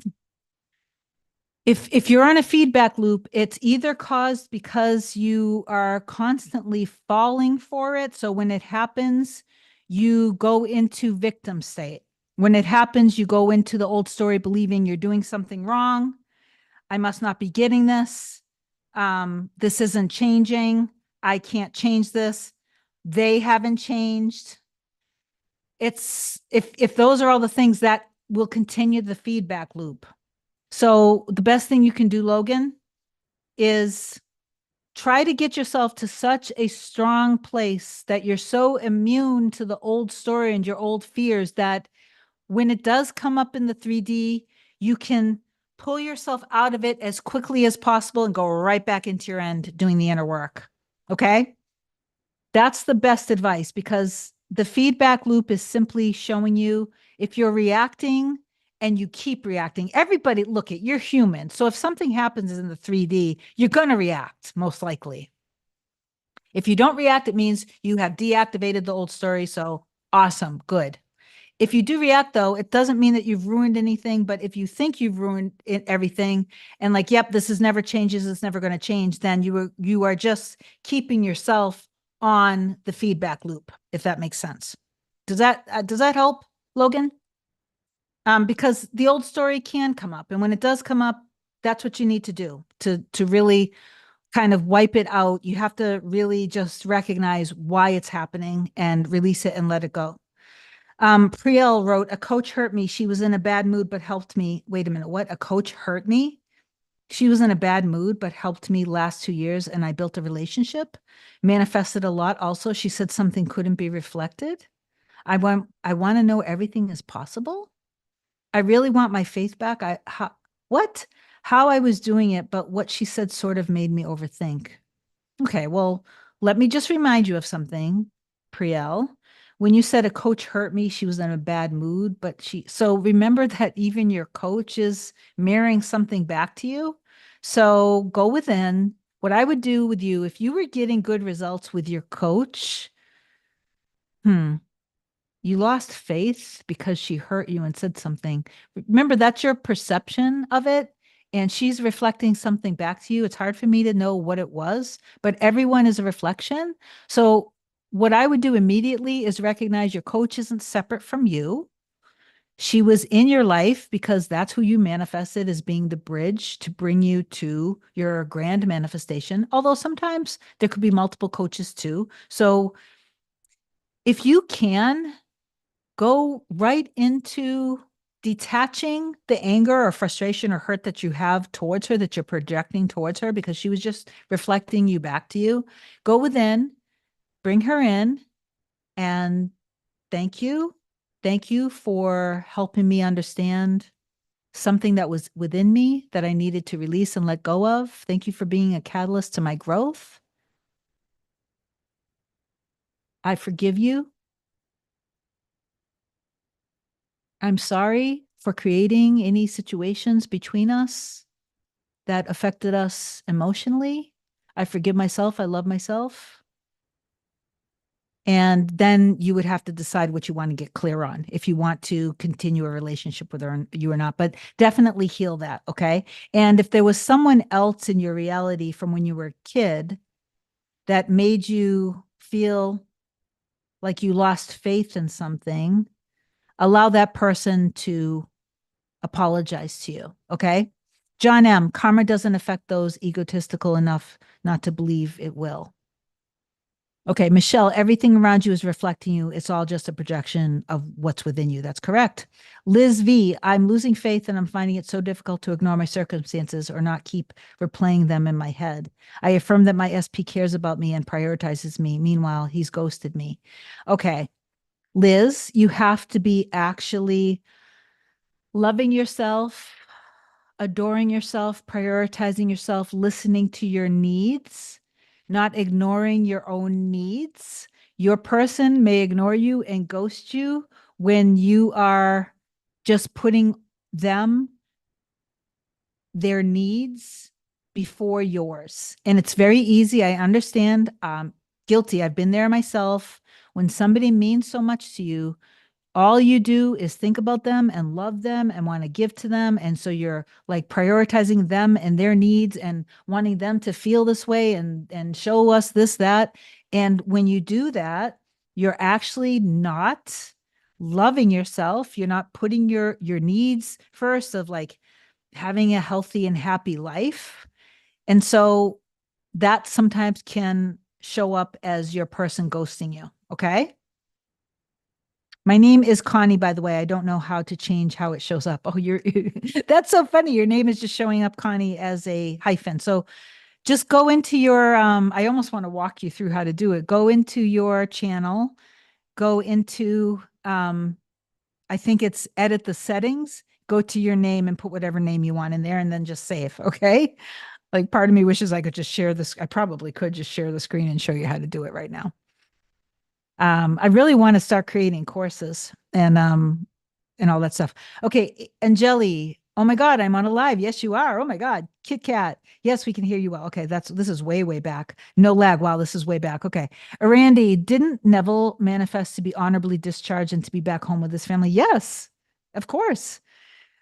if you're on a feedback loop, it's either caused because you are constantly falling for it. So when it happens, you go into victim state. When it happens, you go into the old story believing you're doing something wrong. I must not be getting this. This isn't changing. I can't change this. They haven't changed. It's if those are all the things that will continue the feedback loop. So the best thing you can do, Logan, is try to get yourself to such a strong place that you're so immune to the old story and your old fears that when it does come up in the 3D, you can pull yourself out of it as quickly as possible and go right back into your end doing the inner work. Okay? That's the best advice, because the feedback loop is simply showing you if you're reacting and you keep reacting. Everybody, look at, you're human. So if something happens in the 3D, you're going to react most likely. If you don't react, it means you have deactivated the old story. So awesome, good. If you do react, though, it doesn't mean that you've ruined anything. But if you think you've ruined everything and like, yep, this is never changes, it's never going to change, then you are just keeping yourself on the feedback loop, if that makes sense. Does that help, Logan? Because the old story can come up, and when it does come up, that's what you need to do to really kind of wipe it out. You have to really just recognize why it's happening and release it and let it go. Priel wrote, a coach hurt me. She was in a bad mood, but helped me. Wait a minute. What? A coach hurt me? She was in a bad mood, but helped me last 2 years, and I built a relationship, manifested a lot. Also, she said something couldn't be reflected. I want to know everything is possible. I really want my faith back. What? How I was doing it, but what she said sort of made me overthink. Okay, well, let me just remind you of something, Priel. When you said a coach hurt me, she was in a bad mood, so remember that even your coach is mirroring something back to you. So go within, What I would do with you, if you were getting good results with your coach, hmm, you lost faith because she hurt you and said something. Remember, that's your perception of it. And she's reflecting something back to you. It's hard for me to know what it was, but everyone is a reflection. So, what I would do immediately is recognize your coach isn't separate from you. She was in your life because that's who you manifested as being the bridge to bring you to your grand manifestation. Although sometimes there could be multiple coaches too. So, if you can, go right into detaching the anger or frustration or hurt that you have towards her, that you're projecting towards her because she was just reflecting you back to you. Go within, bring her in, and thank you. Thank you for helping me understand something that was within me that I needed to release and let go of. Thank you for being a catalyst to my growth. I forgive you. I'm sorry for creating any situations between us that affected us emotionally. I forgive myself. I love myself. And then you would have to decide what you want to get clear on if you want to continue a relationship with her, you or not, but definitely heal that. Okay. And if there was someone else in your reality from when you were a kid that made you feel like you lost faith in something, allow that person to apologize to you. Okay. John M., karma doesn't affect those egotistical enough not to believe it will. Okay, Michelle, everything around you is reflecting you. It's all just a projection of what's within you. That's correct. Liz V, I'm losing faith and I'm finding it so difficult to ignore my circumstances or not keep replaying them in my head. I affirm that my SP cares about me and prioritizes me. Meanwhile, he's ghosted me. Okay, Liz, you have to be actually loving yourself, adoring yourself, prioritizing yourself, listening to your needs, not ignoring your own needs. Your person may ignore you and ghost you when you are just putting them, their needs before yours. And it's very easy. I understand. Guilty. I've been there myself. When somebody means so much to you, all you do is think about them and love them and want to give to them. And so you're like prioritizing them and their needs and wanting them to feel this way and show us this, that. And when you do that, you're actually not loving yourself. You're not putting your needs first of like having a healthy and happy life. And so that sometimes can show up as your person ghosting you. Okay. My name is Connie, by the way. I don't know how to change how it shows up. Oh, you're that's so funny. Your name is just showing up, Connie, as a hyphen. So just go into your I almost want to walk you through how to do it. Go into your channel, go into I think it's edit the settings, go to your name and put whatever name you want in there and then just save. Okay. Like part of me wishes I could just share this. I probably could just share the screen and show you how to do it right now. I really want to start creating courses and all that stuff. Okay, Angeli. Oh my God, I'm on a live. Yes, you are. Oh my God, Kit Kat. Yes, we can hear you well. Okay, this is way, way back. No lag. Wow, this is way back. Okay. Randy, didn't Neville manifest to be honorably discharged and to be back home with his family? Yes, of course.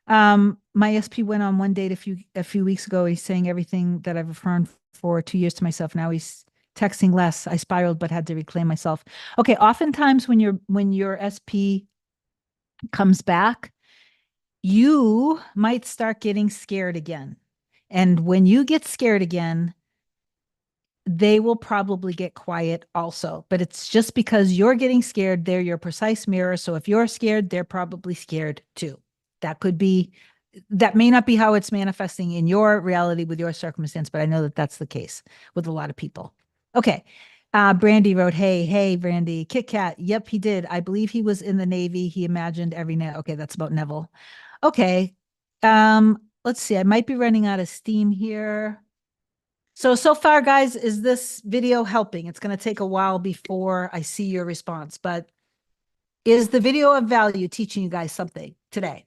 My SP went on one date a few weeks ago. He's saying everything that I've affirmed for 2 years to myself. Now he's texting less. I spiraled, but had to reclaim myself. Okay, oftentimes when your SP comes back, you might start getting scared again. And when you get scared again, they will probably get quiet also. But it's just because you're getting scared, they're your precise mirror. So if you're scared, they're probably scared too. That could be, that may not be how it's manifesting in your reality with your circumstance, but I know that that's the case with a lot of people. Okay. Brandy wrote, hey, Brandy, Kit Kat. Yep, he did. I believe he was in the Navy. He imagined every night. Okay, that's about Neville. Okay. Let's see. I might be running out of steam here. So far, guys, is this video helping? It's going to take a while before I see your response, but is the video of value teaching you guys something today?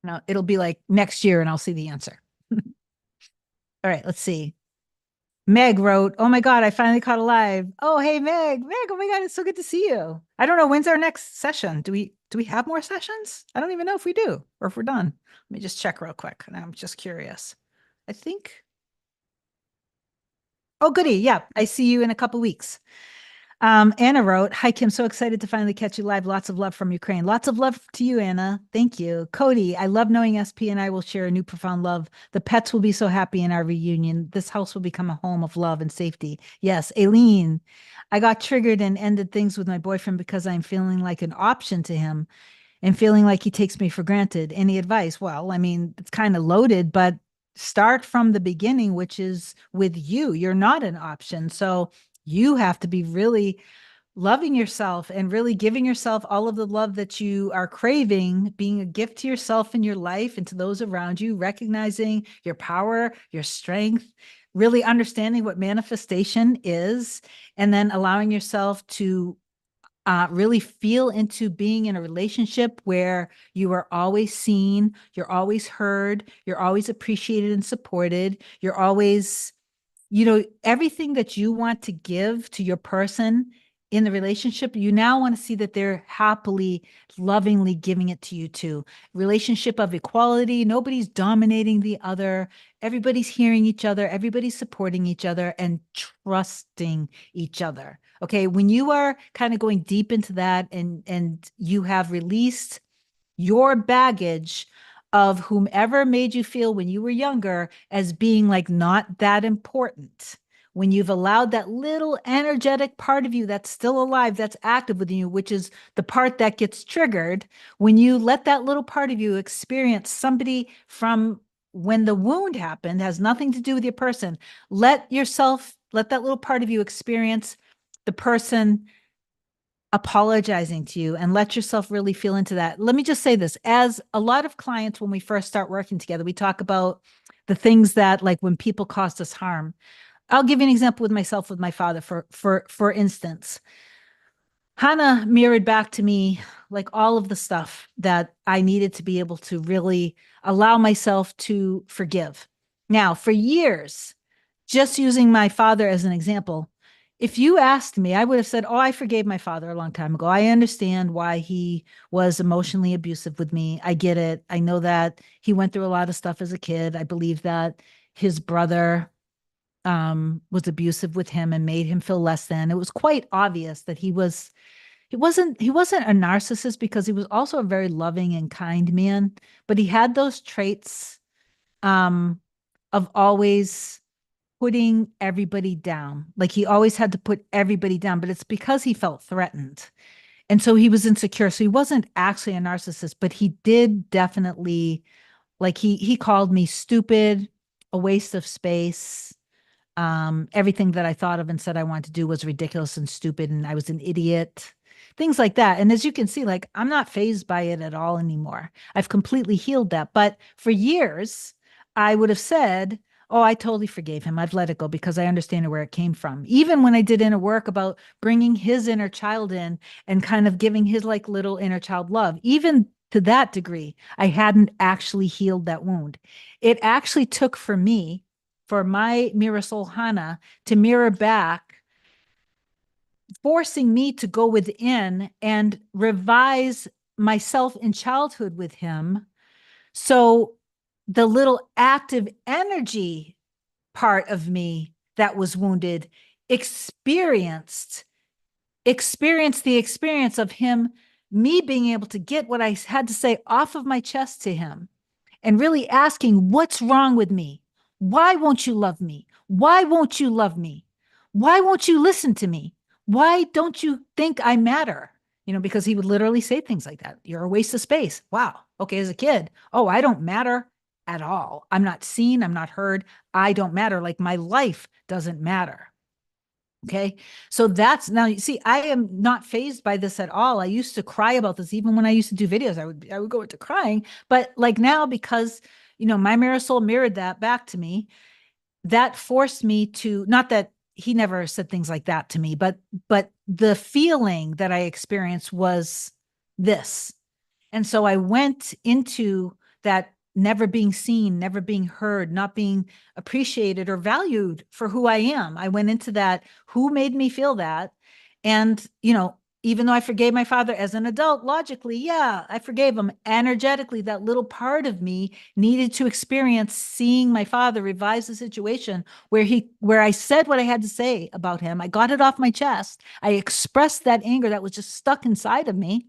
No, it'll be like next year and I'll see the answer. All right, let's see. Meg wrote, "Oh my God, I finally caught a live. Oh, hey Meg. Meg, oh my God, it's so good to see you. I don't know when's our next session. Do we have more sessions? I don't even know if we do or if we're done. Let me just check real quick. I'm just curious. I think. Oh, goody. Yeah, I see you in a couple weeks. Anna wrote, "Hi, Kim. So excited to finally catch you live. Lots of love from Ukraine. Lots of love to you, Anna. Thank you. Cody, I love knowing SP and I will share a new profound love. The pets will be so happy in our reunion. This house will become a home of love and safety. Yes, Aileen, I got triggered and ended things with my boyfriend because I'm feeling like an option to him and feeling like he takes me for granted. Any advice?" Well, I mean, it's kind of loaded, but start from the beginning, which is with you. You're not an option. So you have to be really loving yourself and really giving yourself all of the love that you are craving, being a gift to yourself and your life and to those around you, recognizing your power, your strength, really understanding what manifestation is, and then allowing yourself to really feel into being in a relationship where you are always seen, you're always heard, you're always appreciated and supported, you're always, everything that you want to give to your person in the relationship, you now want to see that they're happily, lovingly giving it to you too. Relationship of equality, nobody's dominating the other, everybody's hearing each other, everybody's supporting each other and trusting each other. Okay, when you are kind of going deep into that and you have released your baggage of whomever made you feel when you were younger as being like not that important. When you've allowed that little energetic part of you that's still alive, that's active within you, which is the part that gets triggered, when you let that little part of you experience somebody from when the wound happened, has nothing to do with your person, let that little part of you experience the person apologizing to you and let yourself really feel into that. Let me just say this, as a lot of clients, when we first start working together, we talk about the things that, like, when people cause us harm. I'll give you an example with myself, with my father, for instance. Hannah mirrored back to me like all of the stuff that I needed to be able to really allow myself to forgive. Now, for years, just using my father as an example, if you asked me, I would have said, "Oh, I forgave my father a long time ago. I understand why he was emotionally abusive with me. I get it. I know that he went through a lot of stuff as a kid. I believe that his brother was abusive with him and made him feel less than." It was quite obvious that he wasn't a narcissist, because he was also a very loving and kind man, but he had those traits um, of always putting everybody down. Like, he always had to put everybody down, but it's because he felt threatened. And so he was insecure. So he wasn't actually a narcissist, but he did definitely, like, he called me stupid, a waste of space. Everything that I thought of and said I wanted to do was ridiculous and stupid, and I was an idiot, things like that. And as you can see, like, I'm not fazed by it at all anymore. I've completely healed that. But for years, I would have said, "Oh, I totally forgave him. I've let it go because I understand where it came from." Even when I did inner work about bringing his inner child in and kind of giving his like little inner child love, even to that degree, I hadn't actually healed that wound. It actually took for me, for my mirror soul Hana, to mirror back, forcing me to go within and revise myself in childhood with him. So the little active energy part of me that was wounded experienced the experience of him, me being able to get what I had to say off of my chest to him and really asking, "What's wrong with me? Why won't you love me? Why won't you love me? Why won't you listen to me? Why don't you think I matter?" Because he would literally say things like that. "You're a waste of space." Wow. Okay. As a kid, "Oh, I don't matter at all. I'm not seen. I'm not heard. I don't matter. Like, my life doesn't matter." Okay. So that's, now you see, I am not fazed by this at all. I used to cry about this. Even when I used to do videos, I would go into crying. But like now, because, my mirror soul mirrored that back to me, that forced me to, not that he never said things like that to me, but the feeling that I experienced was this. And so I went into that never being seen, never being heard, not being appreciated or valued for who I am. I went into that. Who made me feel that? And, even though I forgave my father as an adult, logically, yeah, I forgave him. Energetically, that little part of me needed to experience seeing my father revise the situation where I said what I had to say about him. I got it off my chest. I expressed that anger that was just stuck inside of me.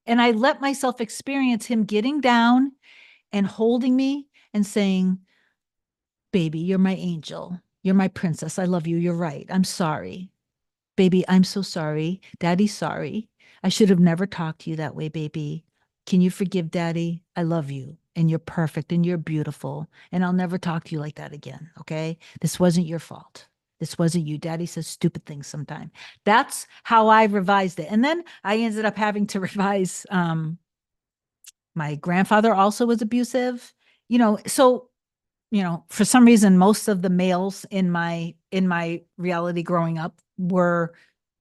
And I let myself experience him getting down and holding me and saying, baby, you're my angel. You're my princess. I love you. You're right. I'm sorry. Baby, I'm so sorry. Daddy's sorry. I should have never talked to you that way, baby. Can you forgive daddy? I love you and you're perfect and you're beautiful. And I'll never talk to you like that again. Okay. This wasn't your fault. This wasn't you. Daddy says stupid things sometimes. That's how I revised it. And then I ended up having to revise. My grandfather also was abusive, so for some reason, most of the males in my reality growing up were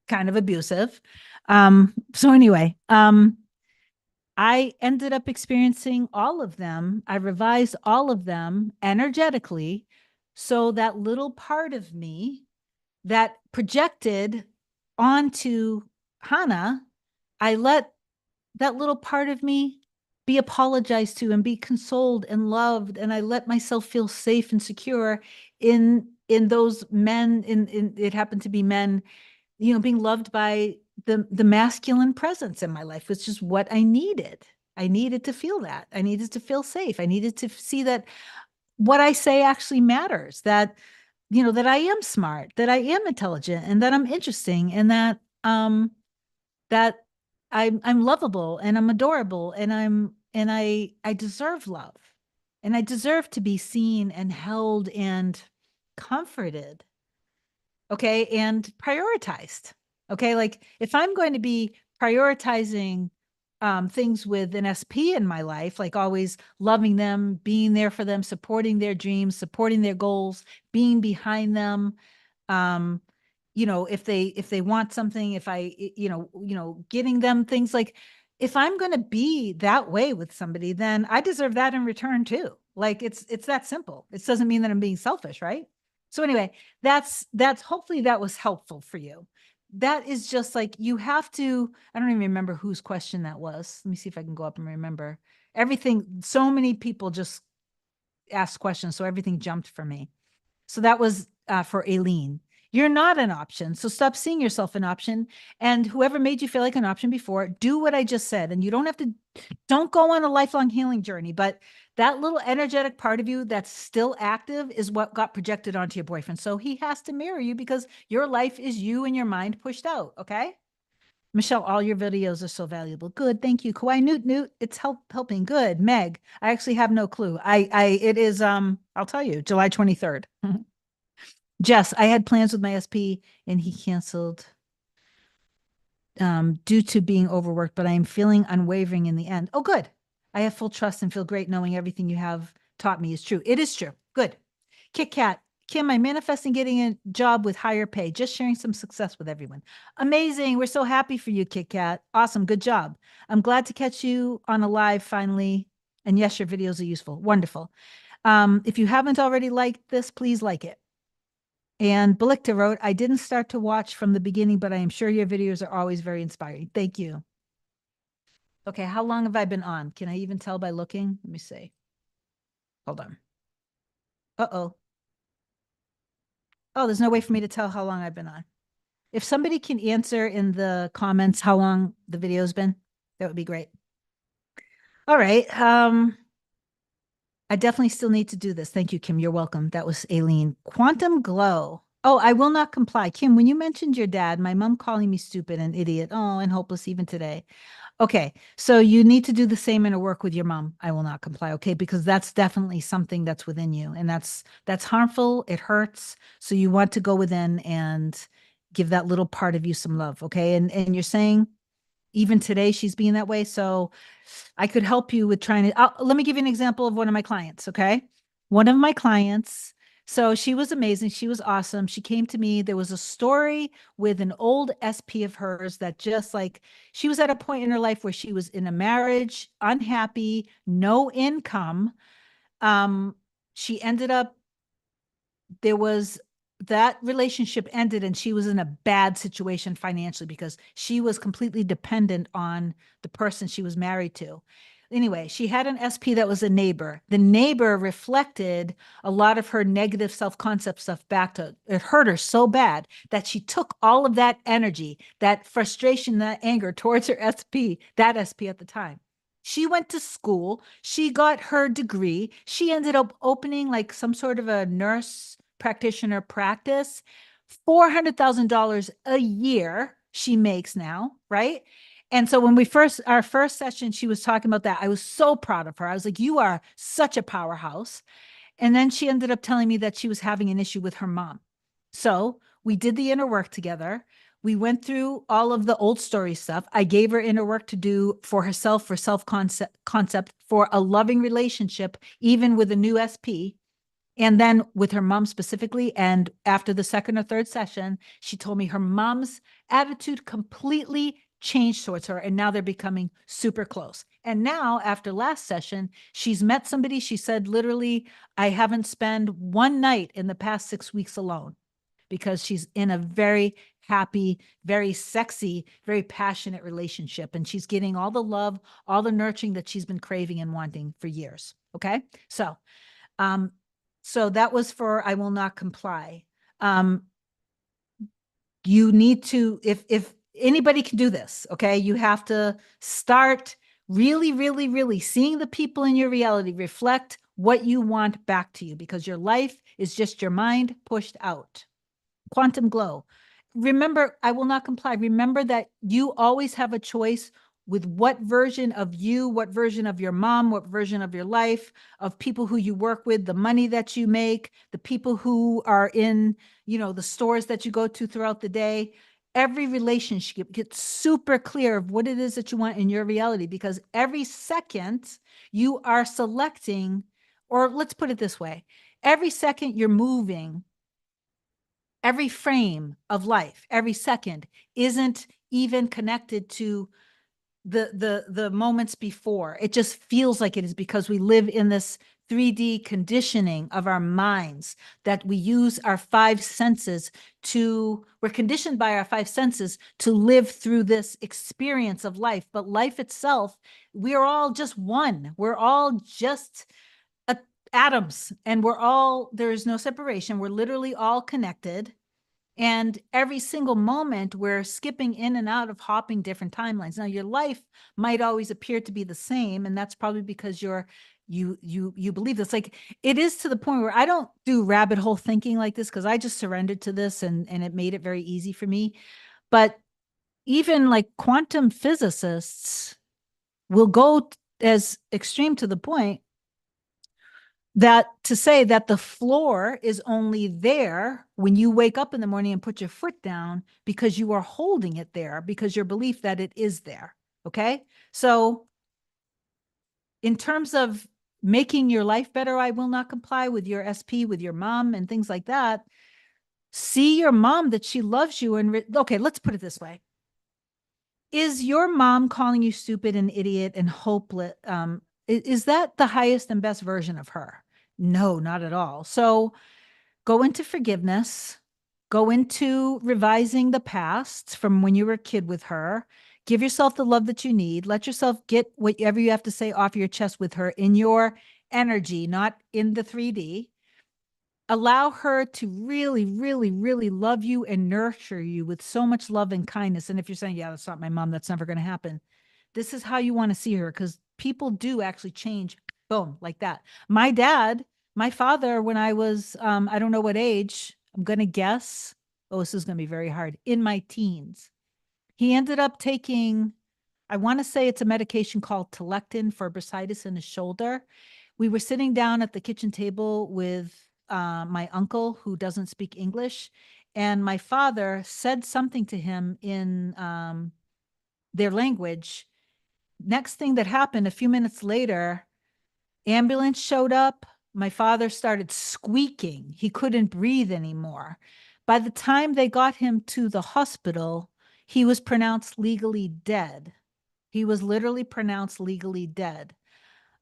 kind of abusive. So anyway, I ended up experiencing all of them. I revised all of them energetically. So that little part of me that projected onto Hannah, I let that little part of me be apologized to and be consoled and loved, and I let myself feel safe and secure in those men. In it happened to be men, being loved by the masculine presence in my life, which is what I needed. I needed to feel that. I needed to feel safe. I needed to see that what I say actually matters, that that I am smart, that I am intelligent, and that I'm interesting, and that I'm lovable and I'm adorable and I deserve love. And I deserve to be seen and held and comforted. Okay. And prioritized. Okay. Like if I'm going to be prioritizing things with an SP in my life, like always loving them, being there for them, supporting their dreams, supporting their goals, being behind them, um if they want something, if I getting them things, like if I'm going to be that way with somebody, then I deserve that in return too. Like it's that simple. It doesn't mean that I'm being selfish, right? So anyway, that's hopefully that was helpful for you. That is just like you have to. I don't even remember whose question that was. Let me see if I can go up and remember everything. So many people just asked questions, so everything jumped for me. So that was for Aileen. You're not an option. So stop seeing yourself an option. And whoever made you feel like an option before, do what I just said. And you don't go on a lifelong healing journey. But that little energetic part of you that's still active is what got projected onto your boyfriend. So he has to mirror you because your life is you and your mind pushed out. Okay. Michelle, all your videos are so valuable. Good. Thank you. Kawhi Newt, it's helping. Good. Meg, I actually have no clue. It is, I'll tell you, July 23rd. Jess, I had plans with my SP and he canceled due to being overworked, but I am feeling unwavering in the end. Oh, good. I have full trust and feel great knowing everything you have taught me is true. It is true. Good. Kit Kat, Kim, I'm manifesting getting a job with higher pay, just sharing some success with everyone. Amazing. We're so happy for you, Kit Kat. Awesome. Good job. I'm glad to catch you on a live finally. And yes, your videos are useful. Wonderful. If you haven't already liked this, please like it. And Belikta wrote, I didn't start to watch from the beginning, but I am sure your videos are always very inspiring. Thank you. Okay, how long have I been on? Can I even tell by looking? Let me see. Hold on. Uh-oh. Oh, there's no way for me to tell how long I've been on. If somebody can answer in the comments how long the video's been, that would be great. All right. I definitely still need to do this. Thank you, Kim. You're welcome. That was Aileen. Quantum Glow. Oh, I will not comply. Kim, when you mentioned your dad, my mom calling me stupid and idiot, oh, and hopeless even today. Okay, so you need to do the same in a work with your mom. I will not comply, okay? Because that's definitely something that's within you, and that's harmful. It hurts. So you want to go within and give that little part of you some love, okay? And you're saying even today she's being that way. So I could help you with trying to, let me give you an example of one of my clients. Okay. One of my clients So she was amazing. She was awesome. She came to me. There was a story with an old SP of hers that just like she was at a point in her life where she was in a marriage, unhappy, no income. Um, she ended up there was that relationship ended and she was in a bad situation financially because she was completely dependent on the person she was married to. Anyway, she had an SP that was a neighbor. The neighbor reflected a lot of her negative self-concept stuff back to it hurt her so bad that she took all of that energy, that frustration, that anger towards her SP, that SP at the time. She went to school. She got her degree. She ended up opening like some sort of a nurse practitioner practice. $400,000 a year she makes now, right? And so when our first session, she was talking about that. I was so proud of her. I was like, you are such a powerhouse. And then she ended up telling me that she was having an issue with her mom. So we did the inner work together. We went through all of the old story stuff. I gave her inner work to do for herself, for self concept, for a loving relationship, even with a new SP. And then with her mom specifically. And after the second or third session, she told me her mom's attitude completely changed towards her. And now they're becoming super close. And now, after last session, she's met somebody. She said, literally, I haven't spent one night in the past 6 weeks alone because she's in a very happy, very sexy, very passionate relationship. And she's getting all the love, all the nurturing that she's been craving and wanting for years. Okay. Um, so that was for I will not comply. Um, you need to, if anybody can do this, okay, you have to start really, really, really seeing the people in your reality reflect what you want back to you because your life is just your mind pushed out. Quantum glow. Remember, I will not comply. Remember that you always have a choice with what version of you, what version of your mom, what version of your life, of people who you work with, the money that you make, the people who are in, the stores that you go to throughout the day. Every relationship gets super clear of what it is that you want in your reality because every second you are selecting, or let's put it this way, every second you're moving, every frame of life, every second isn't even connected to the moments before. It just feels like it is because we live in this 3D conditioning of our minds that we use our five senses we're conditioned by our five senses to live through this experience of life. But life itself, we're all just one. We're all just atoms and there is no separation. We're literally all connected. And every single moment, we're skipping in and out of hopping different timelines. Now, your life might always appear to be the same, and that's probably because you believe this. Like it is to the point where I don't do rabbit hole thinking like this because I just surrendered to this and it made it very easy for me. But even like quantum physicists will go as extreme to the point that to say that the floor is only there when you wake up in the morning and put your foot down because you are holding it there because your belief that it is there. Okay. So in terms of making your life better, I will not comply with your SP, with your mom and things like that. See your mom that she loves you. And okay, let's put it this way. Is your mom calling you stupid and idiot and hopeless? Is that the highest and best version of her? No, not at all. So go into forgiveness, go into revising the past from when you were a kid with her. Give yourself the love that you need. Let yourself get whatever you have to say off your chest with her in your energy, not in the 3D. Allow her to really, really, really love you and nurture you with so much love and kindness. And if you're saying, yeah, that's not my mom, that's never going to happen. This is how you want to see her because people do actually change, boom, like that. My dad, my father, when I was, I don't know what age, I'm going to guess, oh, this is going to be very hard, in my teens. He ended up taking, I want to say it's a medication called Telectin for bursitis in his shoulder. We were sitting down at the kitchen table with my uncle who doesn't speak English. And my father said something to him in their language. Next thing that happened, a few minutes later, ambulance showed up. my father started squeaking. He couldn't breathe anymore. By the time they got him to the hospital, he was pronounced legally dead. He was literally pronounced legally dead.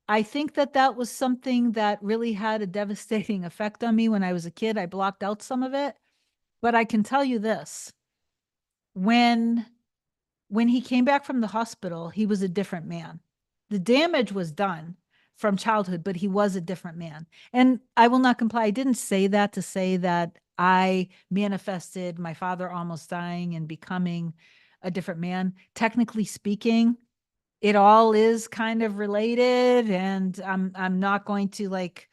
I think that that was something that really had a devastating effect on me when I was a kid. I blocked out some of it, but I can tell you this. When when he came back from the hospital, he was a different man. The damage was done from childhood, but he was a different man. And I will not comply. I didn't say that to say that I manifested my father almost dying and becoming a different man. Technically speaking, it all is kind of related, and I'm not going to like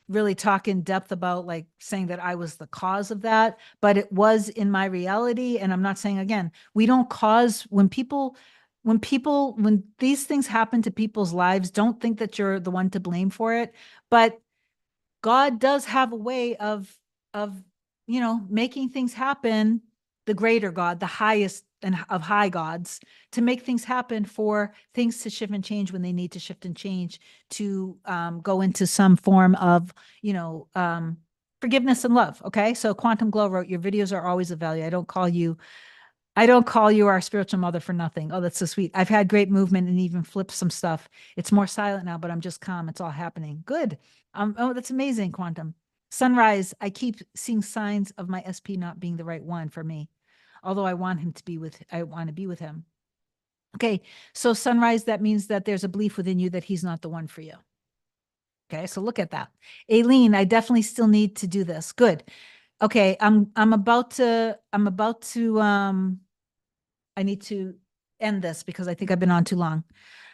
really talk in depth about like saying that I was the cause of that, but it was in my reality. And I'm not saying, again, we don't cause when these things happen to people's lives, don't think that you're the one to blame for it. But God does have a way of making things happen, the greater God, the highest and of high gods, to make things happen for things to shift and change when they need to shift and change to go into some form of, forgiveness and love. Okay. So Quantum Glow wrote, your videos are always of value. I don't call you our spiritual mother for nothing. Oh, that's so sweet. I've had great movement and even flipped some stuff. It's more silent now, but I'm just calm. It's all happening. Good. Oh, that's amazing, Quantum. Sunrise, I keep seeing signs of my SP not being the right one for me. Although I want to be with him. Okay. So Sunrise, that means that there's a belief within you that he's not the one for you. Okay. So look at that. Aileen, I definitely still need to do this. Good. Okay. I'm about to, I need to end this because I think I've been on too long.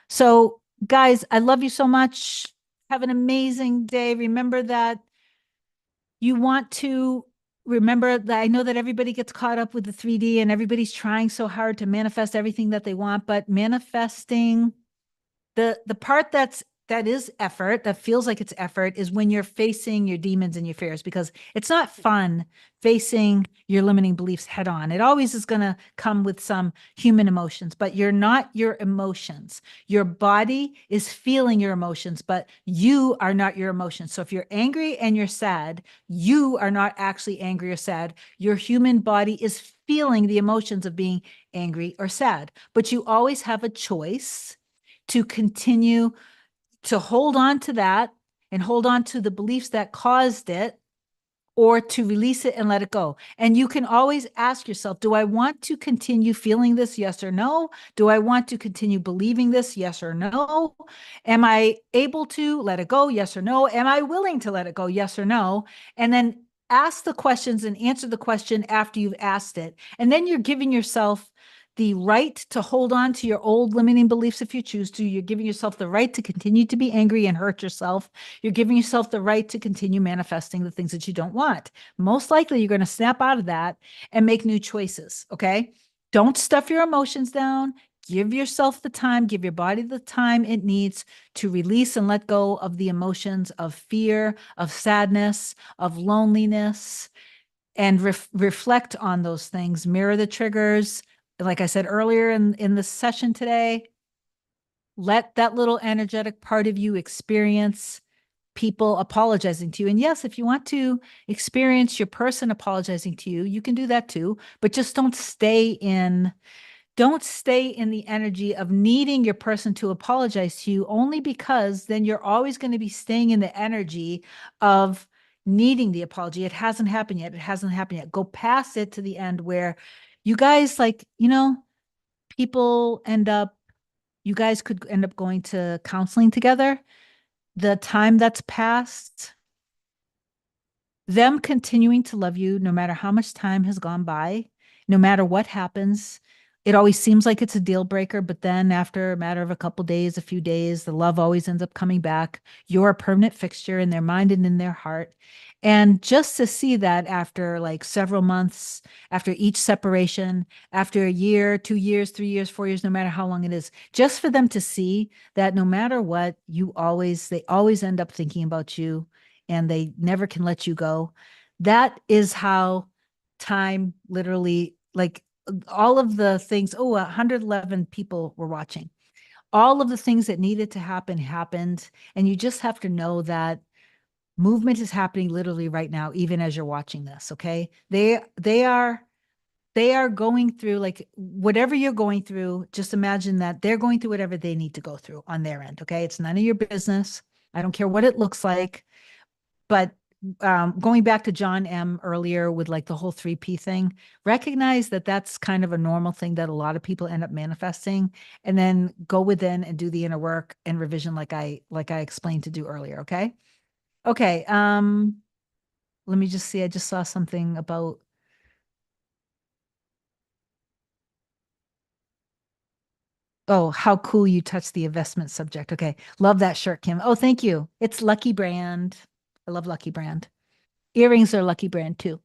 So, guys, I love you so much. Have an amazing day. Remember that you want to remember that I know that everybody gets caught up with the 3D and everybody's trying so hard to manifest everything that they want, but manifesting the part that is effort, that feels like it's effort, is when you're facing your demons and your fears, because it's not fun facing your limiting beliefs head on. It always is going to come with some human emotions, but you're not your emotions. Your body is feeling your emotions, but you are not your emotions. So if you're angry and you're sad, you are not actually angry or sad. Your human body is feeling the emotions of being angry or sad, but you always have a choice to continue to hold on to that and hold on to the beliefs that caused it, or to release it and let it go. And you can always ask yourself, do I want to continue feeling this? Yes or no? Do I want to continue believing this? Yes or no? Am I able to let it go? Yes or no? Am I willing to let it go? Yes or no? And then ask the questions and answer the question after you've asked it. And then you're giving yourself the right to hold on to your old limiting beliefs if you choose to. You're giving yourself the right to continue to be angry and hurt yourself. You're giving yourself the right to continue manifesting the things that you don't want. Most likely, you're going to snap out of that and make new choices. Okay. Don't stuff your emotions down. Give yourself the time, give your body the time it needs to release and let go of the emotions of fear, of sadness, of loneliness, and reflect on those things. Mirror the triggers. Like I said earlier in the session today, let that little energetic part of you experience people apologizing to you. And yes, if you want to experience your person apologizing to you, you can do that too, but just don't stay in the energy of needing your person to apologize to you, only because then you're always going to be staying in the energy of needing the apology. It hasn't happened yet. It hasn't happened yet. Go past it to the end where you guys, like, people you guys could end up going to counseling together. The time that's passed, them continuing to love you no matter how much time has gone by, no matter what happens. It always seems like it's a deal breaker, but then after a matter of a couple days, a few days, the love always ends up coming back. You're a permanent fixture in their mind and in their heart. And just to see that after like several months, after each separation, after a year, 2 years, 3 years, 4 years, no matter how long it is, just for them to see that no matter what, they always end up thinking about you and they never can let you go. That is how time literally, like, all of the things, 111 people were watching. All of the things that needed to happen happened. And you just have to know that Movement is happening literally right now, even as you're watching this. Okay. They are going through like whatever you're going through. Just imagine that they're going through whatever they need to go through on their end. Okay. It's none of your business. I don't care what it looks like. But going back to John M earlier with like the whole 3P thing, recognize that that's kind of a normal thing that a lot of people end up manifesting, and then go within and do the inner work and revision like I explained to do earlier. Okay. Okay. Let me just see. I just saw something about, oh, how cool you touched the investment subject. Okay. Love that shirt, Kim. Oh, thank you. It's Lucky Brand. I love Lucky Brand. Earrings are Lucky Brand too.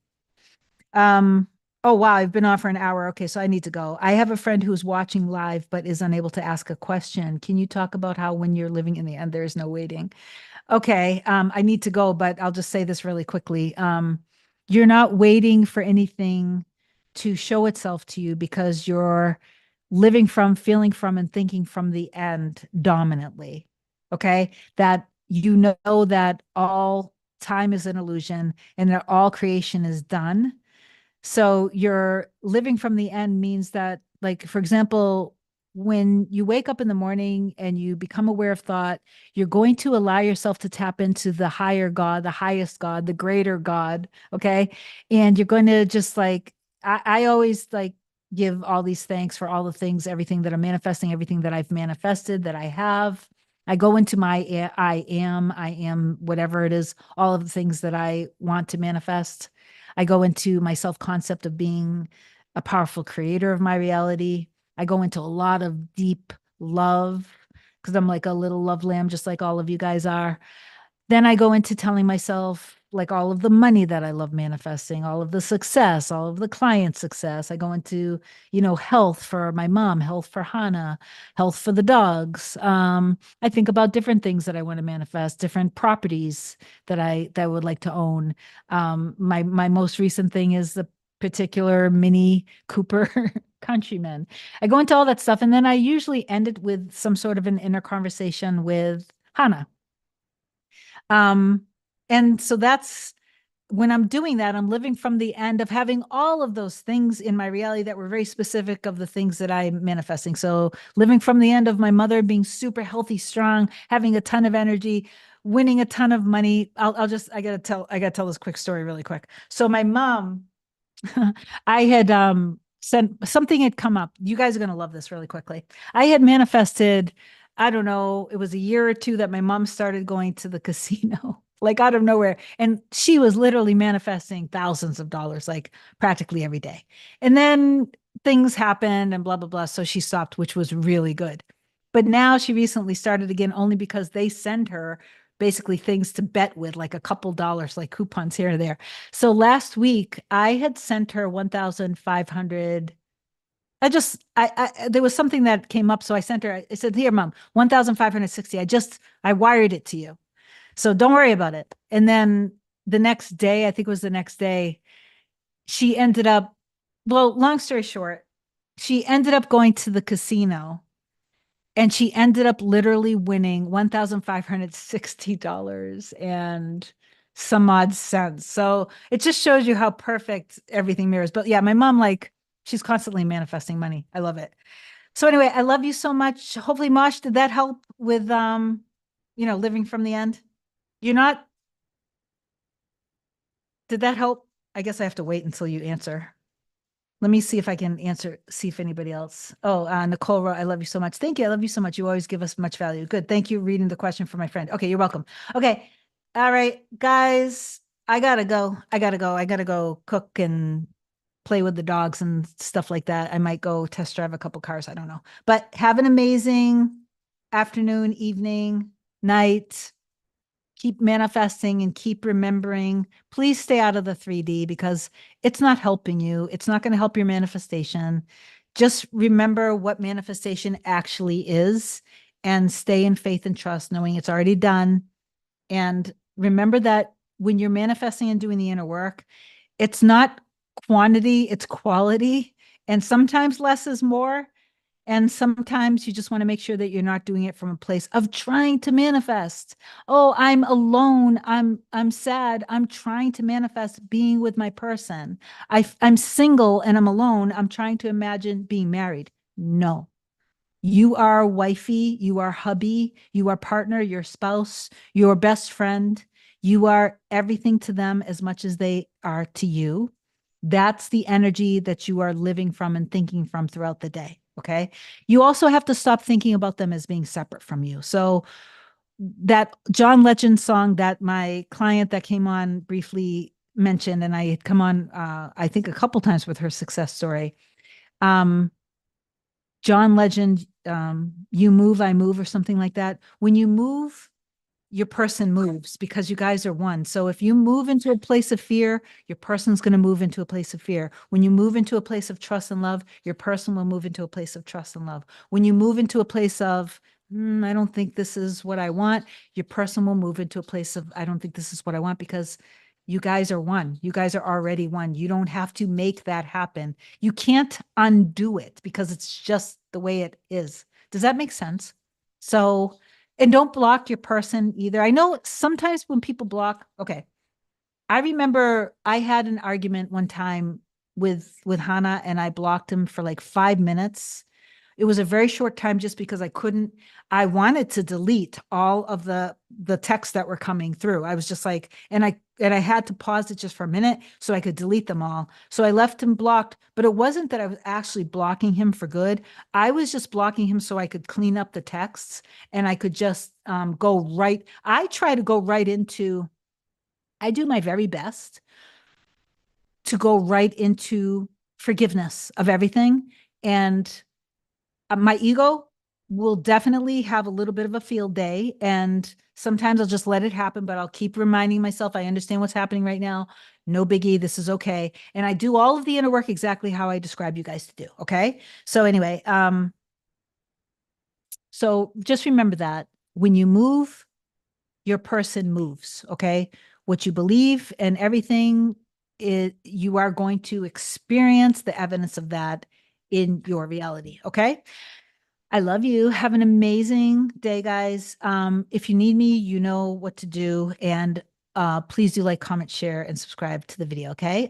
Um, oh wow, I've been on for an hour. Okay, so I need to go. I have a friend who's watching live but is unable to ask a question. Can you talk about how when you're living in the end, there is no waiting? Okay, I need to go, but I'll just say this really quickly. You're not waiting for anything to show itself to you because you're living from, feeling from, and thinking from the end dominantly. Okay, that you know that all time is an illusion and that all creation is done, so you're living from the end means that, like, for example, when you wake up in the morning and you become aware of thought, you're going to allow yourself to tap into the higher God, the highest God, the greater God. Okay. And you're going to just like, I always like give all these thanks for all the things, everything that I'm manifesting, everything that I've manifested, that I have. I go into my I am whatever it is, all of the things that I want to manifest. I go into my self concept of being a powerful creator of my reality. I go into a lot of deep love because I'm like a little love lamb, just like all of you guys are. Then I go into telling myself like all of the money that I love manifesting, all of the success, all of the client success. I go into, health for my mom, health for Hannah, health for the dogs. I think about different things that I want to manifest, different properties that I would like to own. My most recent thing is the particular Mini Cooper Countryman. I go into all that stuff, and then I usually end it with some sort of an inner conversation with Hannah. Um, and so that's when I'm doing that, I'm living from the end of having all of those things in my reality that were very specific of the things that I'm manifesting. So living from the end of my mother being super healthy, strong, having a ton of energy, winning a ton of money. I gotta tell this quick story really quick. So my mom, I had sent something had come up. You guys are going to love this really quickly. I had manifested, I don't know, it was a year or two that my mom started going to the casino, like out of nowhere. And she was literally manifesting thousands of dollars, like practically every day. And then things happened and blah, blah, blah. So she stopped, which was really good. But now she recently started again only because they send her basically things to bet with, like a couple dollars, like coupons here or there. So last week I had sent her 1,500. There was something that came up. So I sent her, I said, here, mom, 1,560. I wired it to you. So don't worry about it. And then the next day, I think it was the next day, she ended up, well, long story short, she ended up going to the casino and she ended up literally winning $1,560 and some odd cents. So it just shows you how perfect everything mirrors. But yeah, my mom, like, she's constantly manifesting money. I love it. So anyway, I love you so much. Hopefully, Mosh, did that help with living from the end? You're not, did that help? I guess I have to wait until you answer. Let me see if I can answer, see if anybody else. Oh, Nicole wrote, I love you so much. Thank you. I love you so much. You always give us much value. Good. Thank you. Reading the question for my friend. Okay, you're welcome. Okay. All right, guys, I gotta go. I gotta go cook and play with the dogs and stuff like that. I might go test drive a couple cars. I don't know. But have an amazing afternoon, evening, night. Keep manifesting and keep remembering. Please stay out of the 3D because it's not helping you. It's not going to help your manifestation. Just remember what manifestation actually is and stay in faith and trust, knowing it's already done. And remember that when you're manifesting and doing the inner work, it's not quantity, it's quality. And sometimes less is more. And sometimes you just want to make sure that you're not doing it from a place of trying to manifest. Oh, I'm alone. I'm sad. I'm trying to manifest being with my person. I'm single and I'm alone. I'm trying to imagine being married. No. You are wifey, you are hubby, you are partner, your spouse, your best friend. You are everything to them as much as they are to you. That's the energy that you are living from and thinking from throughout the day. Okay. You also have to stop thinking about them as being separate from you. So, that John Legend song that my client that came on briefly mentioned, and I had come on, I think, a couple times with her success story. Um, John Legend, you move, I move, or something like that. When you move, your person moves because you guys are one. So if you move into a place of fear, your person's going to move into a place of fear. When you move into a place of trust and love, your person will move into a place of trust and love. When you move into a place of, I don't think this is what I want, your person will move into a place of, I don't think this is what I want, because you guys are one. You guys are already one. You don't have to make that happen. You can't undo it because it's just the way it is. Does that make sense? So, and don't block your person either. I know sometimes when people block, okay. I remember I had an argument one time with Hannah and I blocked him for like 5 minutes. It was a very short time just because I wanted to delete all of the texts that were coming through. I was just like, and I had to pause it just for a minute so I could delete them all. So I left him blocked, but it wasn't that I was actually blocking him for good. I was just blocking him so I could clean up the texts and I could just go right. I try to go right into, I do my very best to go right into forgiveness of everything. And my ego will definitely have a little bit of a field day. And sometimes I'll just let it happen, but I'll keep reminding myself, I understand what's happening right now. No biggie. This is okay. And I do all of the inner work exactly how I describe you guys to do. Okay. So anyway, so just remember that when you move, your person moves. Okay. What you believe and everything, you are going to experience the evidence of that in your reality. Okay. I love you. Have an amazing day, guys. If you need me, you know what to do. And please do like, comment, share, and subscribe to the video. Okay.